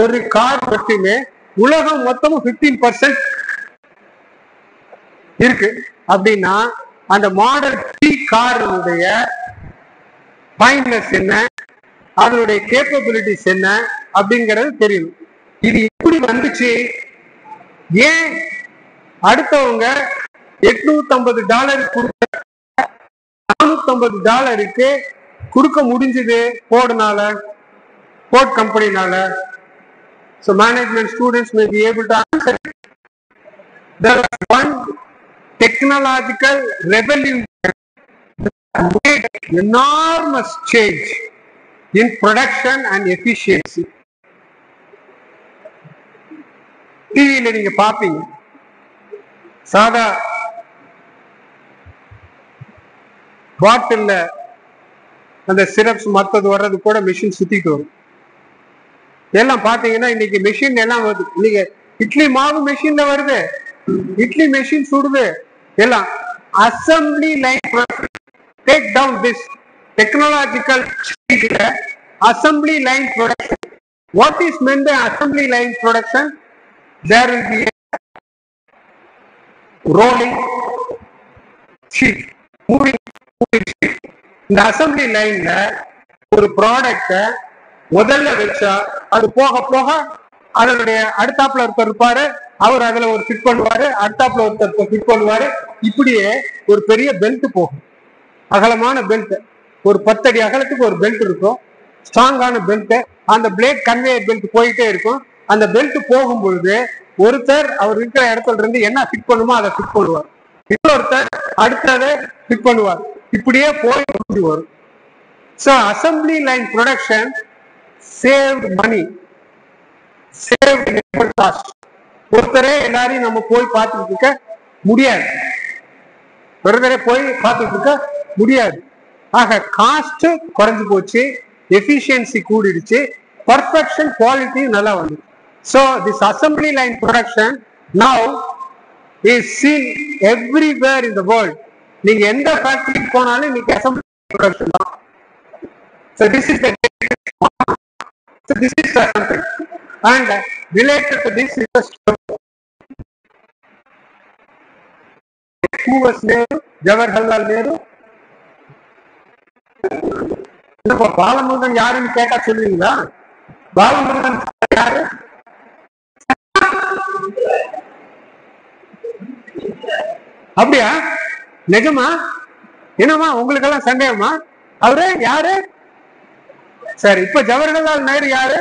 ஒரு கார் மட்டுமே உலகம் மொத்தமும் 15% இருக்கு. அப்படின்னா அந்த மாடல் டி காருடைய ஃபைன்னஸ் என்ன, அதனுடைய கேப்பபிலிட்டிஸ் என்ன அப்படிங்கிறது தெரியும். இது எப்படி வந்துச்சு? ஏன் அடுத்தவங்க $850 கொடுத்த $450 கொடுக்க முடிஞ்சது? போர்டுனால, board கம்பெனினால. So management students may be able to answer. There was one technological revolution that made enormous change in production and efficiency. டிவியில நீங்க பாப்பீங்க, சாதா பாட்டில்ல அந்த சிரப்ஸ் மத்தது வர்றது கூட மிஷின் சுத்திட்டு வரும். எல்லாம் பாத்தீங்கன்னா இன்னைக்கு மிஷின் எல்லாம் வருது. இன்னைக்கு இட்லி மாவு மிஷின்ல வருது, இட்லி மிஷின் சுடுது. எல்லாம் assembly line. Take down this technological assembly line production. What is meant by assembly line production? There will be a rolling sheet, moving sheet. இந்த அசம்பிளி லைன்ல ஒரு ப்ராடக்ட முதல்ல வச்சா அது போக போக அதனுடைய அடுத்தாப்புல ஒருத்தர் இருப்பாரு, அவர் அதுல ஒரு ஃபிட் பண்ணுவாரு, அடுத்தாப்புல ஒருத்தர் ஃபிட் பண்ணுவாரு. இப்படியே ஒரு பெரிய பெல்ட் போகும், அகலமான பெல்ட். ஒரு 10 அடி அகலத்துக்கு ஒரு பெல்ட் இருக்கும், ஸ்ட்ராங்கான பெல்ட். அந்த பிளேட் கன்வேயர் பெல்ட் போயிட்டே இருக்கும். அந்த பெல்ட் போகும் பொழுது ஒருத்தர் அவர் இருக்கிற இடத்துல இருந்து என்ன ஃபிட் பண்ணுமோ அதை ஃபிட் பண்ணுவார், இன்னொருத்தர் அடுத்ததை ஃபிட் பண்ணுவார். இப்படியே போய் வரும். So assembly line production saved money, saved labor cost. ஒருத்தரே எல்லாரையும் நம்ம போய் பார்த்துட்டு இருக்க முடியாது, ஒருத்தரே போய் பார்த்துட்டு இருக்க முடியாது. ஆக காஸ்ட் குறைஞ்சு போச்சு, எஃபிஷியன்சி கூடிடுச்சு, பர்ஃபெக்ஷன் குவாலிட்டி நல்லா வந்து. So this assembly line production now is seen everywhere in the world. நீங்க எந்த ஃபேக்டரி போனாலும் இன்னைக்கு அசம்பிளி ப்ரொடக்ஷன் தான். So this is the something, and related to this is the story. Who was Nehru? Jawaharlal Nehru. Balamurugan யாருன்னு கேட்டா சொல்லுவீங்களா? பாலமுருகன் யாரு? அப்படியா? நிஜமா? என்னமா உங்களுக்கெல்லாம் சந்தேகமா? அவரு யாரு? சரி, இப்ப ஜவஹர்லால் நேரு யாரு?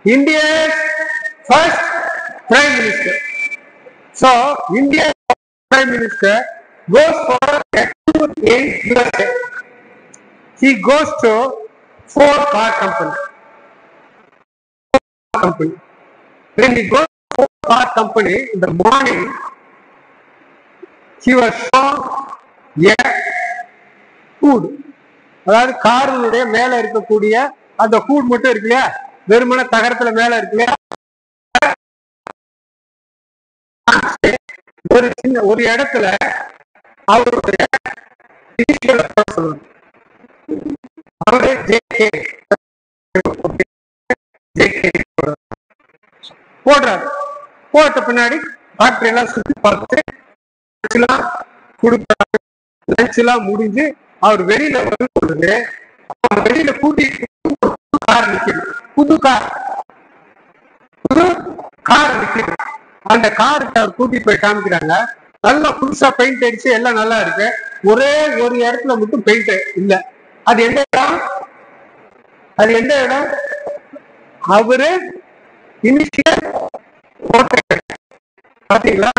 India's first Prime Minister. So, India's Prime Minister goes for a tour in USA. He goes to Ford car company. When he goes to Ford car company in the morning, he was shown a food. அதாவது காருடைய மேல இருக்கக்கூடிய அந்த food மட்டும் இருக்கு இல்லையா, வெறுமன தகரத்துல மேல இருக்கு இல்லையா, ஒரு இடத்துல அவருடைய அவரு போடுறாரு. போட்ட பின்னாடி ஃபேக்டரி எல்லாம் சுத்தி பார்த்து கொடுத்தாரு. லஞ்ச் எல்லாம் முடிஞ்சு அவர் வெளியில வரும் பொழுது வெளியில கூட்டிட்டு கார் நிக்குது. புது கார் நிக்குது. அந்த காருக்கு அவர் கூட்டிட்டு போய் காமிக்கிறாங்க. நல்லா புதுசா பெயிண்ட் அடிச்சு எல்லாம் நல்லா இருக்கு. ஒரே ஒரு இடத்துல மட்டும் பெயிண்ட் இல்ல. அது எந்த இடம்? அவரு இனிஷியல் பாத்தீங்களா?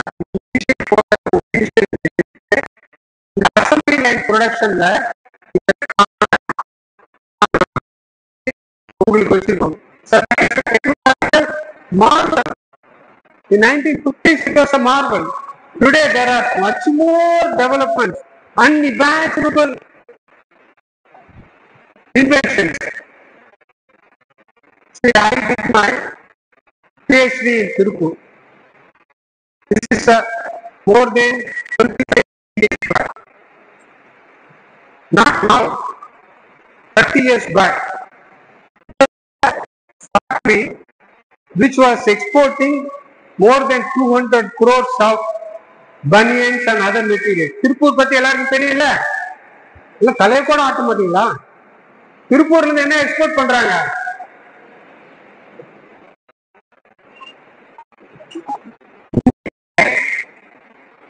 அசம்பிளி லைன் ப்ரொடக்ஷன்ல உங்களுக்கு வச்சிருக்கோம். Marvel. In 1950s it was a marvel. Today there are much more developments, unimaginable inventions. See, I did my PhD in Tirupur. This is more than 25 years back. Not now, 30 years back. Factory which was exporting more than 200 crores of bunions and other materials. Tiruppur பத்தி எல்லாருக்கும் தெரியல, இல்ல தலையை கூட ஆட்ட மாட்டீங்களா? திருப்பூர்ல இருந்து என்ன எக்ஸ்போர்ட் பண்றாங்க?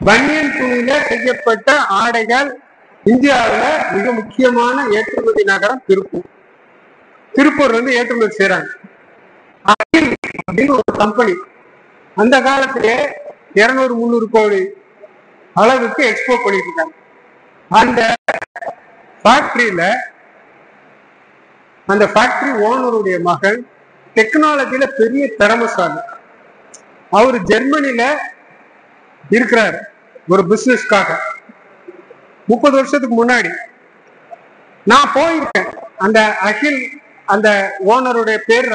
பனியன் துணியில செய்யப்பட்ட ஆடைகள். இந்தியாவில் மிக முக்கியமான ஏற்றுமதி நகரம் திருப்பூர். திருப்பூர்ல இருந்து ஏற்றுமதி செய்யறாங்க. அப்படின்னு ஒரு கம்பெனி அந்த காலத்திலே 200-300 கோடி அளவுக்கு எக்ஸ்போர்ட் பண்ணிட்டு இருக்காங்க. அந்த ஃபேக்டரி ஓனருடைய மகன் டெக்னாலஜில பெரிய திறமைசாலி. அவரு ஜெர்மனில இருக்கிறார் ஒரு பிசினஸ்க்காக. 30 வருஷத்துக்கு முன்னாடி நான் போயிருக்கேன். அந்த அகில், அந்த ஓனருடைய பேர்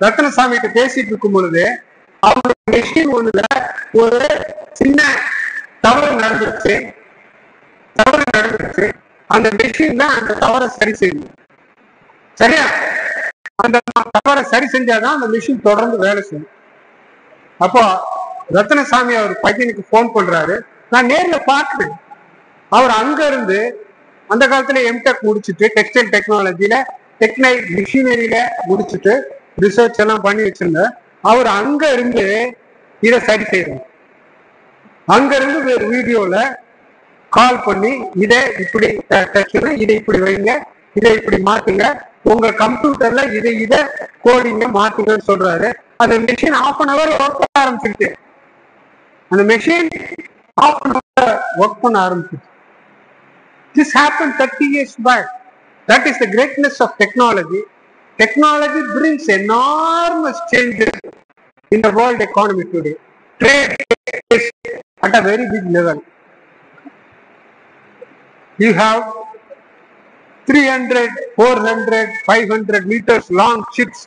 ரத்னசாமி கிட்ட பேசிட்டு இருக்கும் பொழுது அவருடைய மெஷின் ஒண்ணுல ஒரு சின்ன தவறு நடந்துருச்சு. அந்த மெஷின் தான் அந்த தவறை சரி செய்யும். சரியா? அந்த தவறை சரி செஞ்சாதான் அந்த மெஷின் தொடர்ந்து வேலை செய்யும். அப்போ ரத்னசாமி அவர் பையனுக்கு போன் பண்றாரு. நான் நேர்ல பாக்குறேன். அவர் அங்க இருந்து அந்த காலத்துல எம்டெக் முடிச்சுட்டு டெக்ஸ்டைல் டெக்னாலஜில மிஷினரியில முடிச்சுட்டு ரிசர்ச் எல்லாம் பண்ணி வச்சிருந்த அவர் அங்க இருந்து இதை சரி செய்யறாரு. அங்க இருந்து ஒரு வீடியோல கால் பண்ணி இதை இப்படி இதை இப்படி வைங்க, இதை இப்படி மாத்துங்க, உங்க கம்ப்யூட்டர்ல இதை கோடிங்க மாத்துங்கன்னு சொல்றாரு. அந்த மெஷின் ½ ஒர்க் பண்ண ஆரம்பிச்சிருச்சு. அந்த மெஷின் ஒர்க் பண்ண ஆரம்பிச்சிருச்சு. This happened 30 years back. That is the greatness of technology. Technology brings enormous changes in the world economy today. Trade is at a very big level. You have 300, 400, 500 meters long ships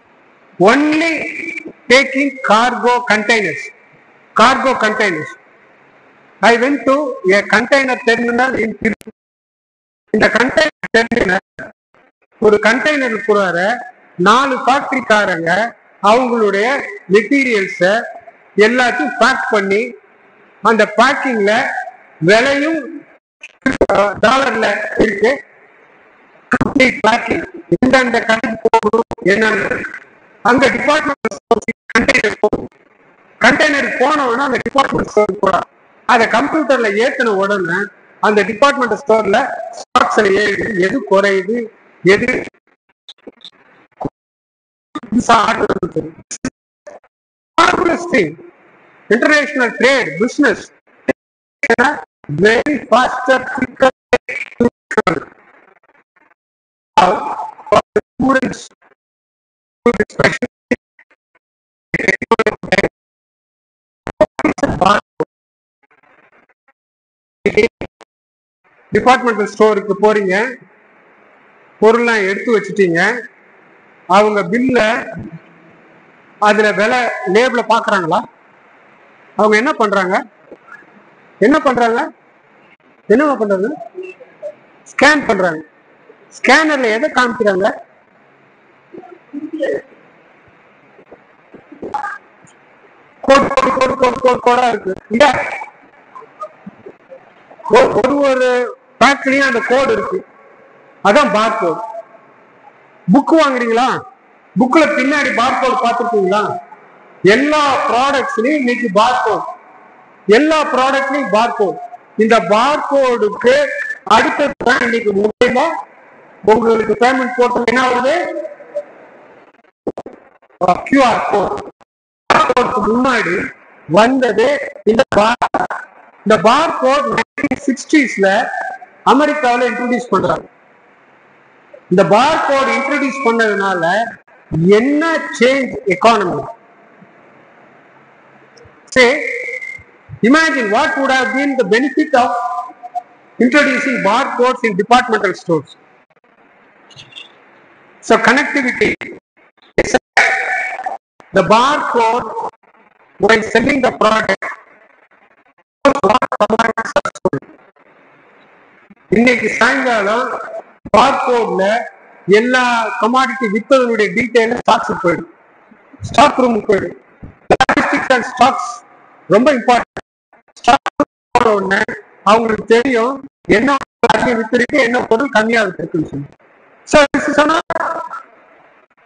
only taking cargo containers. I went to a container terminal in Tirupur. இந்த container terminal ஒரு container போறார 4 ஃபேக்டரிக்காரங்க அவங்களுடைய மெட்டீரியல்ஸ எல்லாத்தையும் back பண்ணி அந்த பேக்கிங்ல விலையும் டாலர்ல இருக்கு. Complete packing எந்தெந்த கடைக்கு போகணும் என்னன்னு அங்க டிபார்ட்மெண்ட் கண்டெய்னர் போனோம்னா அந்த டிபார்ட்மெண்ட் ஸ்டோர் போறா. அதை கம்ப்யூட்டர்ல ஏத்தின உடனே அந்த டிபார்ட்மெண்ட் ஸ்டோர்ல ஸ்டாக்ஸ்ல ஏறுது, எது குறையுது, எது this order. Marvelous thing. International trade, business, very faster, quicker. For the students, especially departmental ஸ்டோருக்கு போறீங்க, பொருள்லாம் எடுத்து வச்சுட்டீங்க, அவங்க பில்ல அதுல விலை லேபிள பாக்குறாங்களா? அவங்க என்ன பண்றாங்க? என்னவா பண்றாங்க? ஸ்கேன் பண்றாங்க. ஸ்கேனர்ல எதை காமிக்கிறாங்க? கோடா இருக்கு. ஒரு ஃபேக்டரியும் அந்த கோடு இருக்கு, அதான் பார் கோட். புக் வாங்குறீங்களா? புக்ல பின்னாடி பார் கோட் பார்த்துருக்கீங்களா? எல்லா ப்ராடக்ட்ஸ்லயும் இன்னைக்கு பார் கோட், எல்லா ப்ராடக்ட்லயும் பார் கோட். இந்த பார் கோடுக்கு அடுத்த இன்னைக்கு மூலமா உங்களுக்கு பேமெண்ட் போட்டு என்ன வருது? QR code. முன்னாடி வந்தது இந்த பார் கோட் 1960s அமெரிக்காவில் இன்ட்ரோடியூஸ் பண்றாங்க. இந்த பார் கோட் இன்ட்ரோடியூஸ் பண்ணதுனால என்ன change economy? Say, imagine what would have been the benefit of introducing barcodes in departmental stores. So connectivity. The barcode while selling the product. இன்னைக்கு சாயங்காலம் பார்கோட்ல எல்லா commodity வித்ததனுடைய detail stock ரூமுக்கு போயிடும். Logistics and stocks ரொம்ப important. அவங்களுக்கு தெரியும் என்ன வித்திருக்கு, என்ன பொருள் கம்மியா வித்திருக்குன்னு சொல்லி. So this is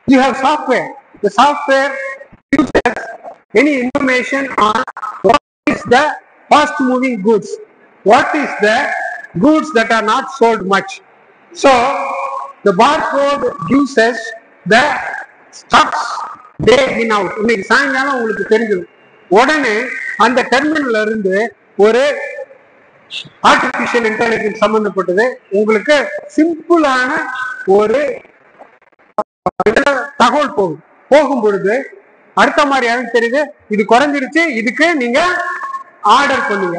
you have software. The software uses any information on what is the fast moving goods, what is the goods that are not sold much. So the barcode gives us the stocks day in out. இன்னைக்கு சாயங்காலம் உங்களுக்கு தெரிஞ்சிடும். உடனே அந்த டெர்மினல்ல இருந்து ஒரு artificial intelligence சம்பந்தப்பட்டது உங்களுக்கு சிம்பிளான ஒரு தகவல் போகும் பொழுது அடுத்த மாதிரி எனக்கு தெரியுது, இது குறைஞ்சிருச்சு, இதுக்கு நீங்க ஆர்டர் பண்ணுங்க.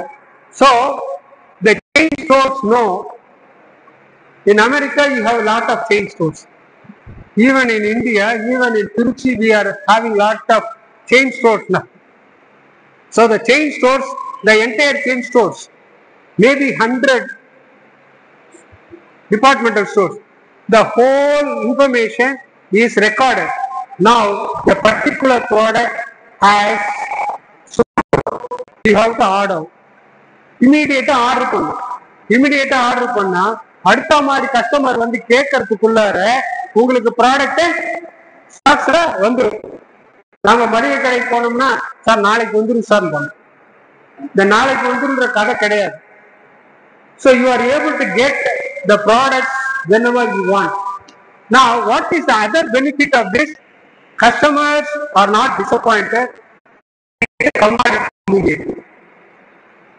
So the chain stores know. In America you have a lot of chain stores. Even in India, even in Tiruchi, we are having lot of chain stores now. So the chain stores, the entire chain stores, maybe 100 departmental stores, the whole information is recorded. Now the particular product has, so you have to order. இமீடியட்டா order பண்ணா அடுத்த மாதிரி customer வந்து கேட்கறதுக்குள்ளார உங்களுக்கு product ஸ்டாக்ஸ்ல வந்துடும். நாங்க மளிகை கடைக்கு போனோம்னா சார் நாளைக்கு வந்துடும் சார், இந்த நாளைக்கு வந்துருன்ற கதை கிடையாது. So you are able to get the products whenever you want. Now what is the other benefit of this? Customers are not disappointed.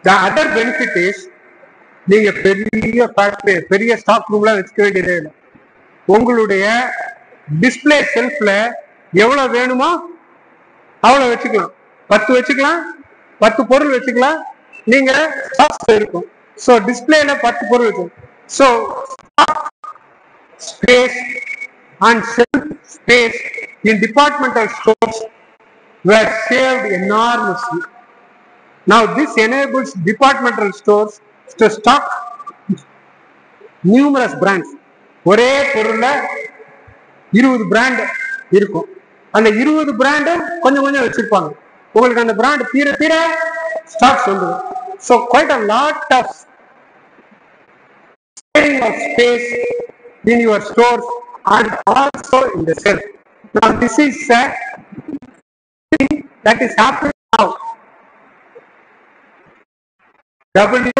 The other benefit is நீங்க பெரிய ஸ்டாக் ரூம்ல வச்சுக்க வேண்டியதே இல்லை. உங்களுடைய டிஸ்பிளே செல்ஃப்ல எவ்வளவு வேணுமோ அவ்வளவு வச்சுக்கலாம். 10 வச்சுக்கலாம், 10 பொருள் வச்சுக்கலாம். நீங்க ஸ்டாக்ஸ் இருக்கும். ஸோ டிஸ்பிளேல 10 பொருள் வச்சு. So space and self space in departmental stores were saved enormously. Now this enables departmental stores to stock numerous brands. ஒரே பொருள்ல 20 பிராண்ட் இருக்கும். அந்த 20 பிராண்ட் கொஞ்சம் வச்சிருப்பாங்க. உங்களுக்கு அந்த பிராண்ட் தீர ஸ்டாக்ஸ் வந்துடும். So quite a lot of saving of space in your stores and also in the shelf. Now this is a thing that is happening now. WFH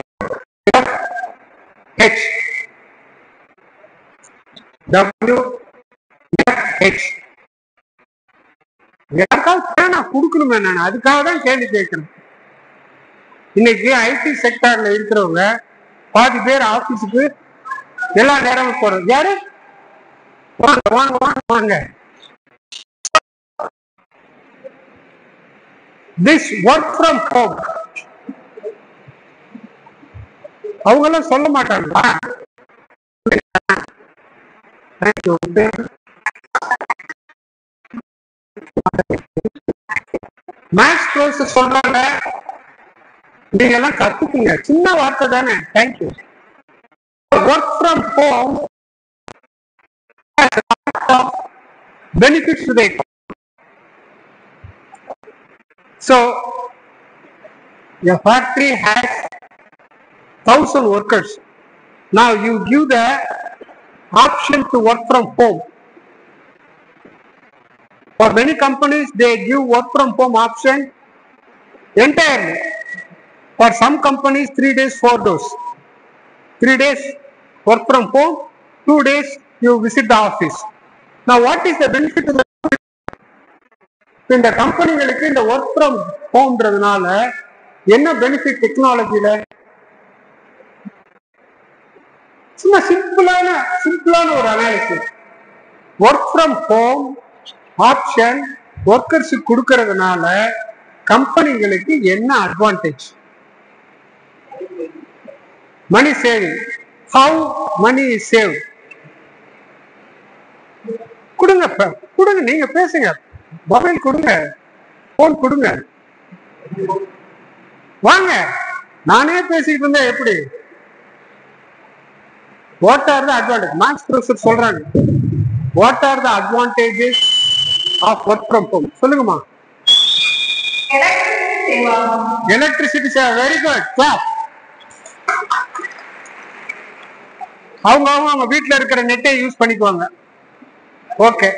யாருக்காவது பேனா கொடுக்கணுமே, நான் அதுக்காக தான் கேள்வி கேட்கிறேன். இன்னைக்கு ஐடி செக்டார்ல இருக்கிறவங்க பாதி பேர் ஆபீஸுக்கு எல்லா நேரமும் போறது. யாரு? வாங்க வாங்க வாங்க வாங்க. திஸ் ஒர்க் ஃப்ரம் ஹோம் அவங்க எல்லாம் சொல்ல மாட்டாங்களா? மேக்ஸ் க்ளோஸ் சொல்றாங்க, நீங்க எல்லாம் கத்துக்குங்க. சின்ன வார்த்தை தானே. Thank you. Work from home benefits to the economy. So your factory has 1,000 workers. Now you give the option to work from home. For many companies, they give work from home option entirely. For some companies, 3 days, 4 days. 3 days work from home, 2 days you visit the office. Now what is the benefit to the இந்த கம்பெனிகளுக்கு இந்த work from ஹோம்ன்றதுனால என்ன benefit டெக்னாலஜில? சும்மா சிம்பிளான ஒரு analysis. Work from home option ஒர்க்கர்ஸுக்கு கொடுக்கறதுனால கம்பெனிகளுக்கு என்ன advantage? Money saving. How money is save? கொடுங்க, நீங்க பேசுங்க. மொபைல் கொடுங்க, போன் கொடுங்க, வாங்க. நானே பேசிட்டு இருந்தா எப்படி? What are the advantage? Maths professor சொல்றாங்க. What are the advantages of work from home? சொல்லுங்கம்மா. Electricity save. Very good, clap. அவங்க வீட்டுல இருக்கிற நெட்டை யூஸ் பண்ணிக்குவாங்க. ஓகே,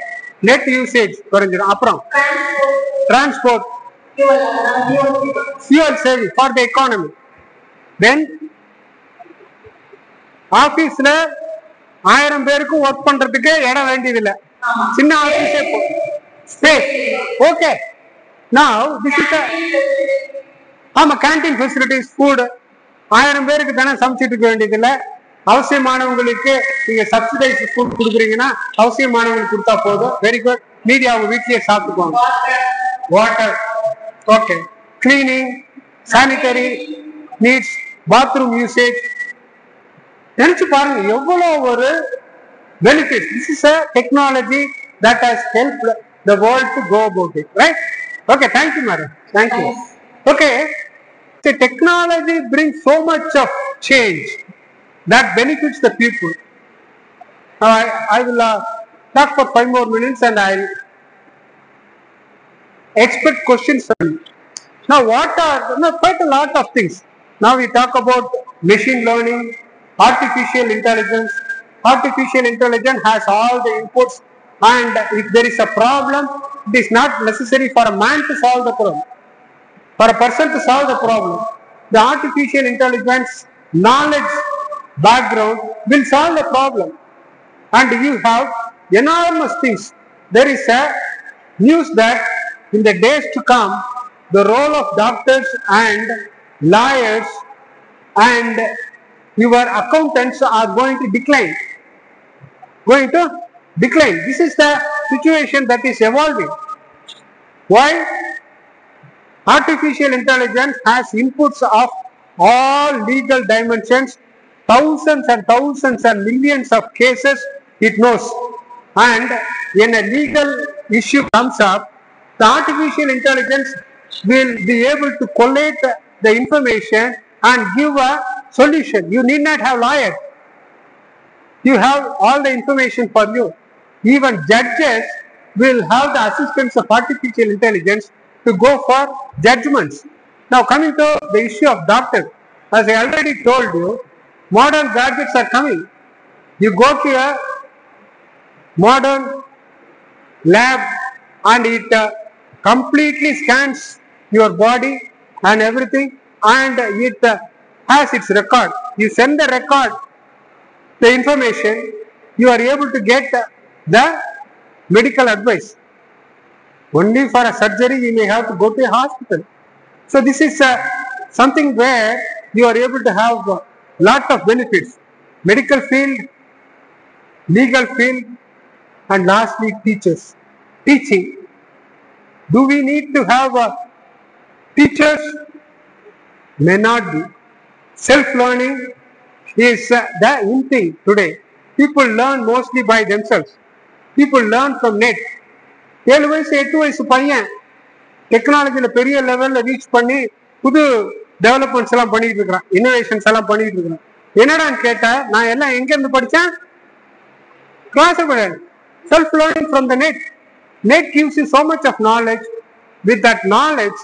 நெட் யூசேஜ் குறைஞ்சிடும். அப்புறம் transport, fuel saving for the economy. Then ஆபீஸ்ல 1000 பேருக்கு ஒர்க் பண்றதுக்கு இடம் வேண்டியது இல்ல. சின்ன ஆபீஸே space. Okay, now this is ஆமா, கேண்டீன் ஃபெசிலிட்டிஸ், ஃபுட் 1000 பேருக்கு தானே சமைச்சிட்டு இருக்க வேண்டியது இல்ல. அவசியமானவங்களுக்கு நீங்க சப்சிடைஸ் ஃபுட் கொடுக்குறீங்கன்னா அவசியமானவங்களுக்கு கொடுத்தா போதும். Very good. மீதி அவங்க வீட்லயே சாப்பிட்டுக்குவாங்க. Water, okay, cleaning, sanitary needs, bathroom usage. நினைச்சு பாருங்க எவ்வளவு ஒரு benefit. This is a technology that has helped the world to go about it, right? Okay, thank you madam, thank you. Okay, the technology brings so much of change that benefits the people. I will talk for 5 more minutes and I'll expect questions from you. Now what are quite a lot of things. Now we talk about machine learning, artificial intelligence. Artificial intelligence has all the inputs, and if there is a problem, it is not necessary for a man to solve the problem, for a person to solve the problem. The artificial intelligence knowledge background will solve the problem, and you have enormous things. There is a news that in the days to come, the role of doctors and lawyers and your accountants are going to decline. This is the situation that is evolving. Why? Artificial intelligence has inputs of all legal dimensions, thousands and thousands and millions of cases it knows. And when a legal issue comes up, the artificial intelligence will be able to collate the information and give a solution. You need not have lawyers. You have all the information for you. Even judges will have the assistance of artificial intelligence to go for judgments. Now coming to the issue of doctors, as I already told you, modern gadgets are coming. You go to a modern lab and it completely scans your body and everything, and it has its record. You send the record, the information, you are able to get the medical advice. Only for a surgery you may have to go to a hospital. So this is something where you are able to have a lot of benefits. Medical field, legal field, and lastly teachers. Teaching. Do we need to have teachers? May not be. Self-learning is the in thing today. People learn mostly by themselves. People learn from net. 7 வயசு 8 வயசு பையன் டெக்னாலஜியில் பெரிய லெவலில் reach பண்ணி புது developments எல்லாம் பண்ணிட்டு இருக்கிறான், இன்னோவேஷன்ஸ் எல்லாம் பண்ணிட்டு இருக்கிறான். என்னடான்னு கேட்டா நான் எல்லாம் எங்க இருந்து படித்தேன்? Class. Self learning from the net. Net gives you so much of knowledge. With that knowledge,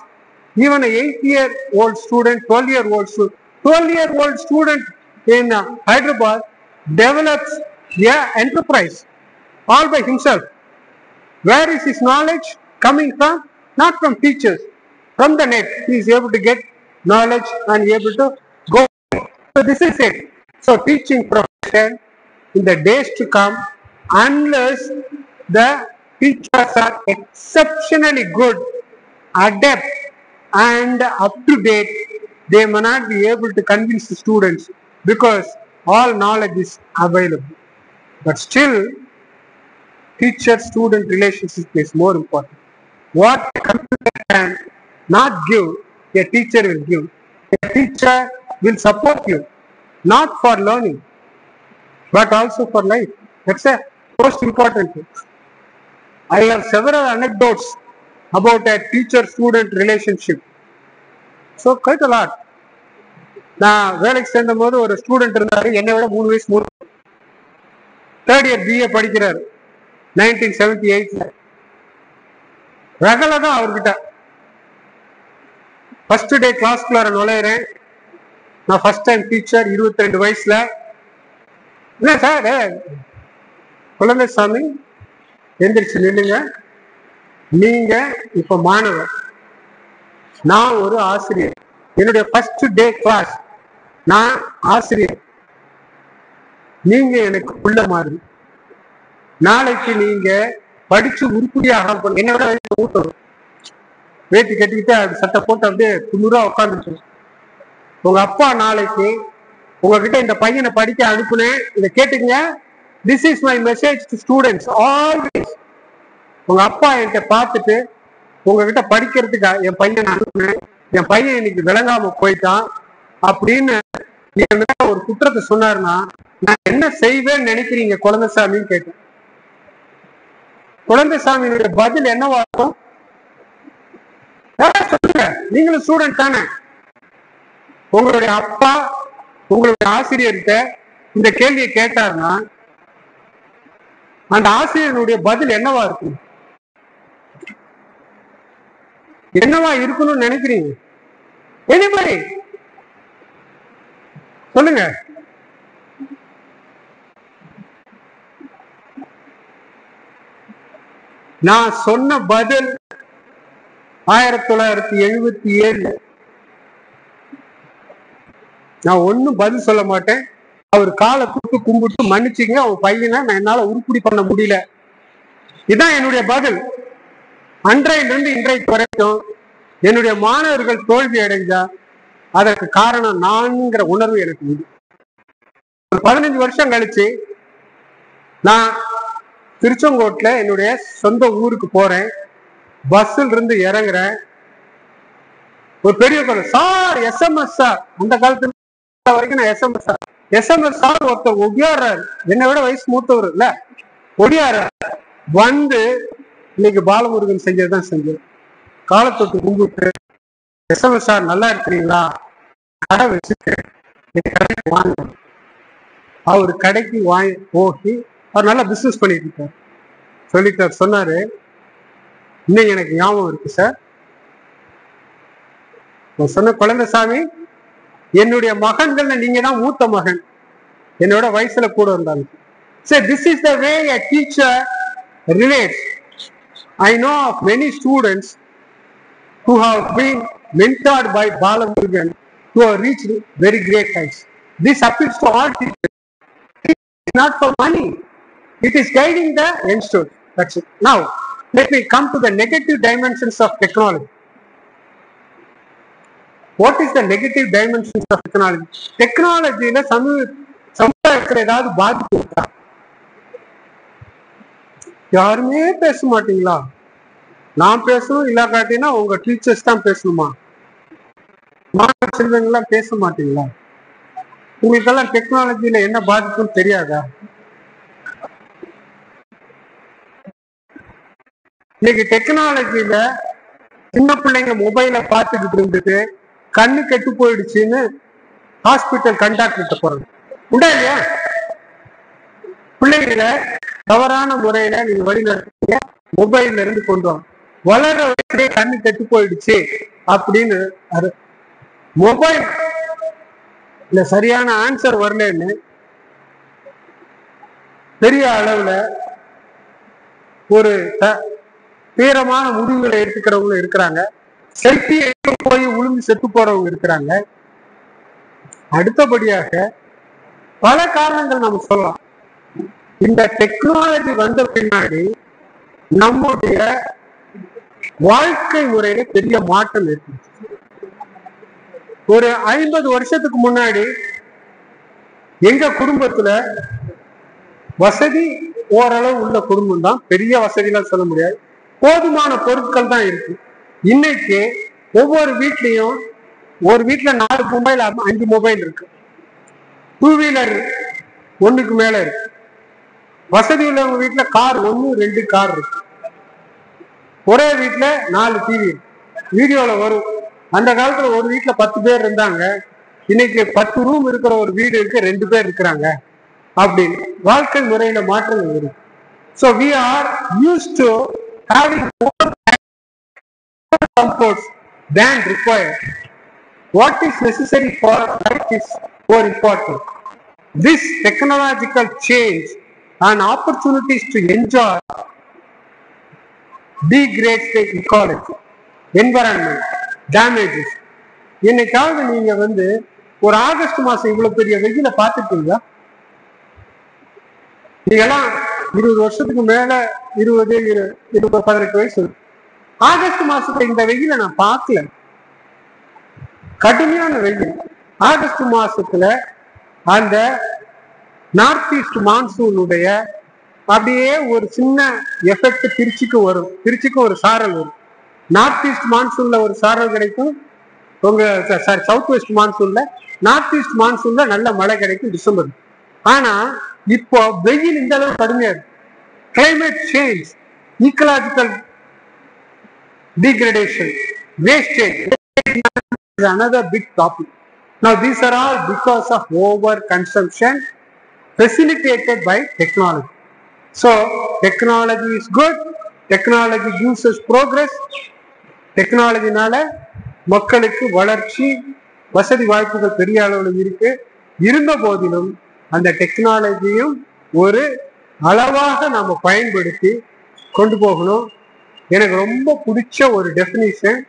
even a 8-year-old student, 12-year-old student in Hyderabad develops a enterprise all by himself. Where is his knowledge coming from? Not from teachers, from the net. He is able to get knowledge and able to go. So this is it. So teaching profession in the days to come, unless the teachers are exceptionally good, adept and up to date, they may not be able to convince the students because all knowledge is available. But still, teacher-student relationship is more important. What a computer can not give, a teacher will give. A teacher will support you, not for learning, but also for life. That's the most important thing. I have several anecdotes about a teacher-student relationship. So quite a lot. நான் வேலைக்கு சேர்ந்த போது ஒரு student இருந்தாரு, என்னை விட 3 வயசு மூணு. 3rd year BA படிக்கிறாரு 1978. ரகல தான் அவர்கிட்ட. ஃபர்ஸ்ட் டே கிளாஸ்குள்ளார நுழையிறேன். நான் ஃபர்ஸ்ட் டைம் டீச்சர், 22 வயசுல. இல்லை சார், குழந்தைசாமி எந்திரிச்சு நில்லுங்க, நீங்க இப்ப மாணவர், நான் ஒரு ஆசிரியர். என்னுடைய ஃபர்ஸ்ட் டே கிளாஸ், நான் ஆசிரியர், நீங்க எனக்கு உள்ள மாதிரி. நாளைக்கு நீங்க படிச்சு உருப்படியாக என்ன விட ஊட்டம் வேட்டி கட்டிக்கிட்டு அப்படி சட்டை போட்டு அப்படியே துணுரா உட்காந்துட்டு, உங்க அப்பா நாளைக்கு உங்ககிட்ட இந்த பையனை படிக்க அனுப்புனேன், இதை கேட்டுங்க. This is my message to students always. உங்க அப்பா என்கிட்ட பார்த்துட்டு உங்ககிட்ட படிக்கிறதுக்கு என் பையனை அனுப்புனேன், என் பையன் இன்னைக்கு விளங்காம போயிட்டான் அப்படின்னு ஒரு குற்றத்தை சொன்னாருன்னா நான் என்ன செய்வேன்னு நினைக்கிறீங்க குழந்தைசாமின்னு கேட்டேன். குழந்தைசாமியினுடைய பதில் என்னவா இருக்கும்? சொல்லுங்க, நீங்களும் ஸ்டூடெண்ட் தானே. உங்களுடைய அப்பா உங்களுடைய ஆசிரியர்கிட்ட இந்த கேள்வியை கேட்டாருன்னா அந்த ஆசிரியனுடைய பதில் என்னவா இருக்கும்? என்னவா இருக்கணும்னு நினைக்கிறீங்க? எனிபடி சொல்லுங்க. நான் சொன்ன பதில் 1977. நான் ஒன்னும் பதில் சொல்ல மாட்டேன். அவர் காலை கூட்டு கும்பிட்டு மன்னிச்சிங்க, அவன் பையனை நான் என்னால உருப்படி பண்ண முடியல. இதுதான் என்னுடைய பதில். அன்றையிலிருந்து இன்றைக்கு வரைக்கும் என்னுடைய மாணவர்கள் தோல்வி அடைஞ்சா அதற்கு காரணம் நான்கிற உணர்வு எனக்கு உண்டு. 15 வருஷம் கழிச்சு நான் திருச்செங்கோட்டுல என்னுடைய சொந்த ஊருக்கு போறேன். பஸ்ஸில் இருந்து இறங்குறேன். ஒரு பெரிய சார் SMS சார், அந்த காலத்துல வரைக்கும் நான் SMS சார் ஒருத்தர் ஒடியாடுறாரு, என்னை விட வயசு மூத்தவர் இல்ல, ஒடியாடுறாரு. வந்து இன்னைக்கு பாலமுருகன் செஞ்சதுதான் செஞ்சது. காலத்தொட்டு கும்பிட்டு, SMS சார் நல்லா இருக்கிறீங்களா, கடை வச்சுட்டு கடைக்கு வாங்க. அவர் கடைக்கு வாங்கி போகி அவர் நல்லா பிசினஸ் பண்ணிட்டு இருக்காரு. சொல்லிட்டார், சொன்னாரு, இன்னும் எனக்கு ஞாபகம் இருக்கு சார். சொன்ன, குழந்தைசாமி, என்னுடைய மகன்கள் நீங்க தான் மூத்த மகன், என்னோட வயசுல கூட இருந்தாங்க. So this is the way a teacher relates. I know of many students who have been mentored by Balamurugan who have reached very great heights. This appeals to all teachers. It is not for money. It is guiding the youngsters. That's it. Now, let me come to the negative dimensions of technology. What is the negative dimensions of technology? டெக்னாலஜியில சமுதாயத்தில் ஏதாவது பாதிப்பு இருக்கா? யாருமே பேச மாட்டீங்களா? நான் பேசணும், இல்ல காட்டினா உங்க டீச்சர்ஸ் தான் பேசணுமா? மாணவ செல்வங்கள்லாம் பேச மாட்டீங்களா? உங்களுக்கெல்லாம் டெக்னாலஜியில என்ன பாதிப்புன்னு தெரியாதா? இன்னைக்கு டெக்னாலஜியில சின்ன பிள்ளைங்க மொபைல பார்த்துக்கிட்டு இருந்துட்டு கண்ணு கெட்டு போயிடுச்சுன்னு ஹாஸ்பிட்டல் கண்டாக்டர் போறது உண்டா இல்லையா? பிள்ளைகளை தவறான முறையில நீங்க வழிநடத்துங்க, மொபைல்ல இருந்து கொண்டு வாங்க. வளர வயசுலேயே கண்ணு கெட்டு போயிடுச்சு அப்படின்னு மொபைல் சரியான ஆன்சர் வரலன்னு பெரிய அளவுல ஒரு தீரமான முடிவுகளை எடுத்துக்கிறவங்களும் இருக்கிறாங்க. செல்ஃபி போய் உளுந்து செத்து போறவங்க இருக்கிறாங்க. அடுத்தபடியாக பல காரணங்கள் நம்ம சொல்லலாம். இந்த டெக்னாலஜி வந்த பின்னாடி நம்முடைய வாழ்க்கை முறையில பெரிய மாற்றம் ஏற்படுது. ஒரு 50 வருஷத்துக்கு முன்னாடி எங்க குடும்பத்துல வசதி ஓரளவு உள்ள குடும்பம் தான், பெரிய வசதிலாம் சொல்ல முடியாது, போதுமான பொருட்கள் தான் இருக்கு. இன்னைக்கு ஒவ்வொரு வீட்லயும் ஒரு வீட்டுல 4 மொபைல் 5 மொபைல் இருக்கு. 2 வீலர் 1க்கு மேல இருக்கு. வசதி உள்ளவங்க வீட்டுல கார் 1 2 கார் இருக்கு. ஒரே வீட்டுல 4 டிவி இருக்கு. வீடியோல வரும், அந்த காலத்துல ஒரு வீட்டுல 10 பேர் இருந்தாங்க, இன்னைக்கு 10 ரூம் இருக்கிற ஒரு வீடு இருக்கு, 2 பேர் இருக்கிறாங்க. அப்படின்னு வாழ்க்கை முறையில மாற்றங்கள் இருக்கு. So we are used to having more comforts than required. What is necessary for life is more important. This technological change and opportunities to enjoy degrades the ecology, environment, damages. இன்னைக்காவது நீங்க ஒரு ஆகஸ்ட் மாசம் இவ்வளவு பெரிய வெயில பார்த்துட்டீங்களா? நீங்கெல்லாம் 20 வருஷத்துக்கு மேல 20 18 வயசு ஆகஸ்ட் மாசத்துல இந்த வெயில நான் பார்க்கல. கடுமையான வெயில். ஆகஸ்ட் மாசத்துல அந்த நார்த் ஈஸ்ட் மான்சூனுடைய அப்படியே ஒரு சின்ன எஃபெக்ட் திருச்சிக்கு வரும். திருச்சிக்கு ஒரு சாரல் வரும். நார்த் ஈஸ்ட் மான்சூன்ல ஒரு சாரல் கிடைக்கும், உங்க சவுத் வெஸ்ட் மான்சூன்ல, நார்த் ஈஸ்ட் மான்சூன்ல நல்ல மழை கிடைக்கும் டிசம்பர். ஆனா இப்போ வெயில் இந்த அளவு கடுமையா இருக்கு. Climate change, ecological degradation, wastage is another big topic. Now these are all because of over consumption facilitated by technology. So technology is good, technology gives us progress. டெக்னாலஜினால மக்களுக்கு வளர்ச்சி, வசதி வாய்ப்புகள் பெரிய அளவில் இருக்கு. இருந்த போதிலும் அந்த டெக்னாலஜியும் ஒரு அளவாக நாம பயன்படுத்தி கொண்டு போகணும். எனக்கு ரொம்ப பிடிச்ச ஒரு டெஃபினிஷன்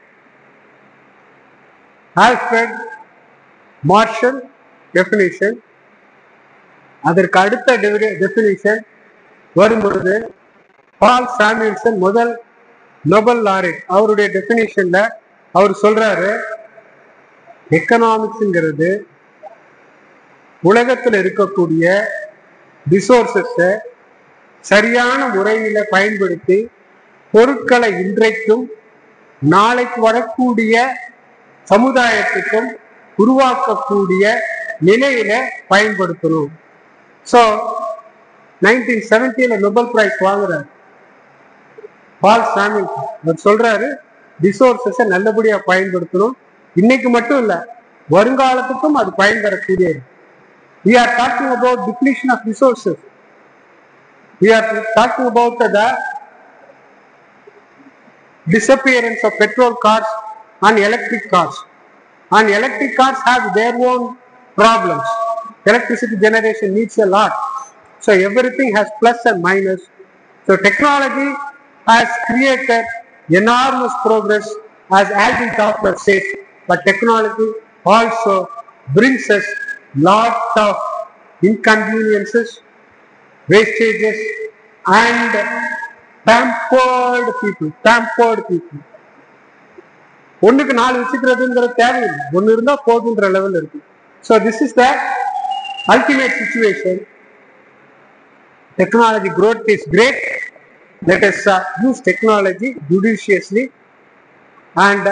ஆல்ஃபிரட் மார்ஷல் டெஃபினிஷன். அதற்கு அடுத்த டெஃபினிஷன் வரும்பொழுது பால் சாமுவேல்சன், முதல் நோபல் லாரெட், அவருடைய டெஃபினிஷன்ல அவர் சொல்றாரு, எக்கனாமிக்ஸ்ங்கிறது உலகத்தில் இருக்கக்கூடிய ரிசோர்சஸை சரியான முறையில பயன்படுத்தி பொருட்களை இன்றைக்கும் நாளைக்கு வரக்கூடிய சமுதாயத்துக்கும் உருவாக்கக்கூடிய நிலையில பயன்படுத்தணும். ஸோ 1970 நோபல் பிரைஸ் வாங்குறாரு பால் சாமுவேல்சன். அவர் சொல்றாரு, ரிசோர்சஸை நல்லபடியா பயன்படுத்தணும். இன்னைக்கு மட்டும் இல்ல, வருங்காலத்துக்கும் அது பயன்படக்கூடியது. We are talking about depletion of resources. We are talking about the disappearance of petrol cars and electric cars. And electric cars have their own problems. Electricity generation needs a lot. So everything has plus and minus. So technology has created enormous progress, as Alvin Toffler says, but technology also brings us lot of inconveniences, wastages and pampered people. Pampered people. ஒண்ணுக்கு 4 வச்சுக்கிறதுங்கிற தேவையில்லை, ஒன்னு இருந்தா போதுன்ற level இருக்கு. So this is the ultimate situation. Technology growth is great. Let us use technology judiciously and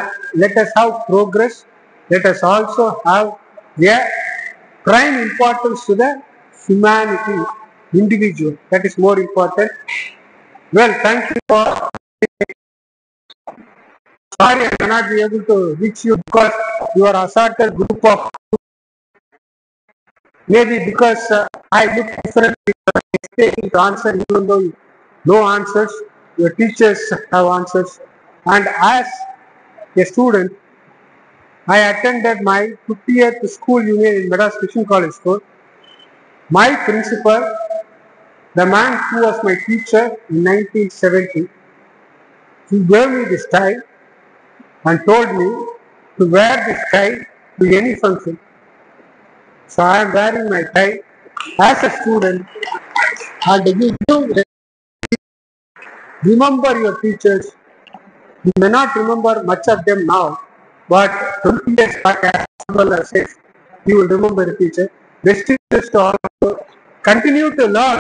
let us have progress. Let us also have a prime importance to the humanity, individual. That is more important. Well, thank you for. Sorry, I cannot be able to reach you because you are assorted group of. Maybe because I look differently to answer, even though no answers. Your teachers have answers, and as a student, I attended my 50th school union in Madras Christian College School. My principal, the man who was my teacher in 1970, he gave me this tie and told me to wear this tie to any function. So I am wearing my tie as a student, and you do remember your teachers. You may not remember much of them now, but 20 years back, as well as says, you will remember the teacher. Best wishes to all of you. Continue to learn,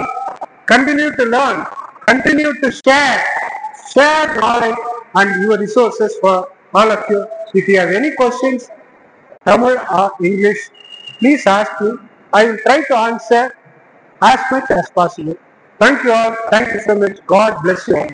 continue to learn, continue to share knowledge and your resources for all of you. If you have any questions, Tamil or English, please ask me. I will try to answer as much as possible. Thank you all. Thank you so much. God bless you all.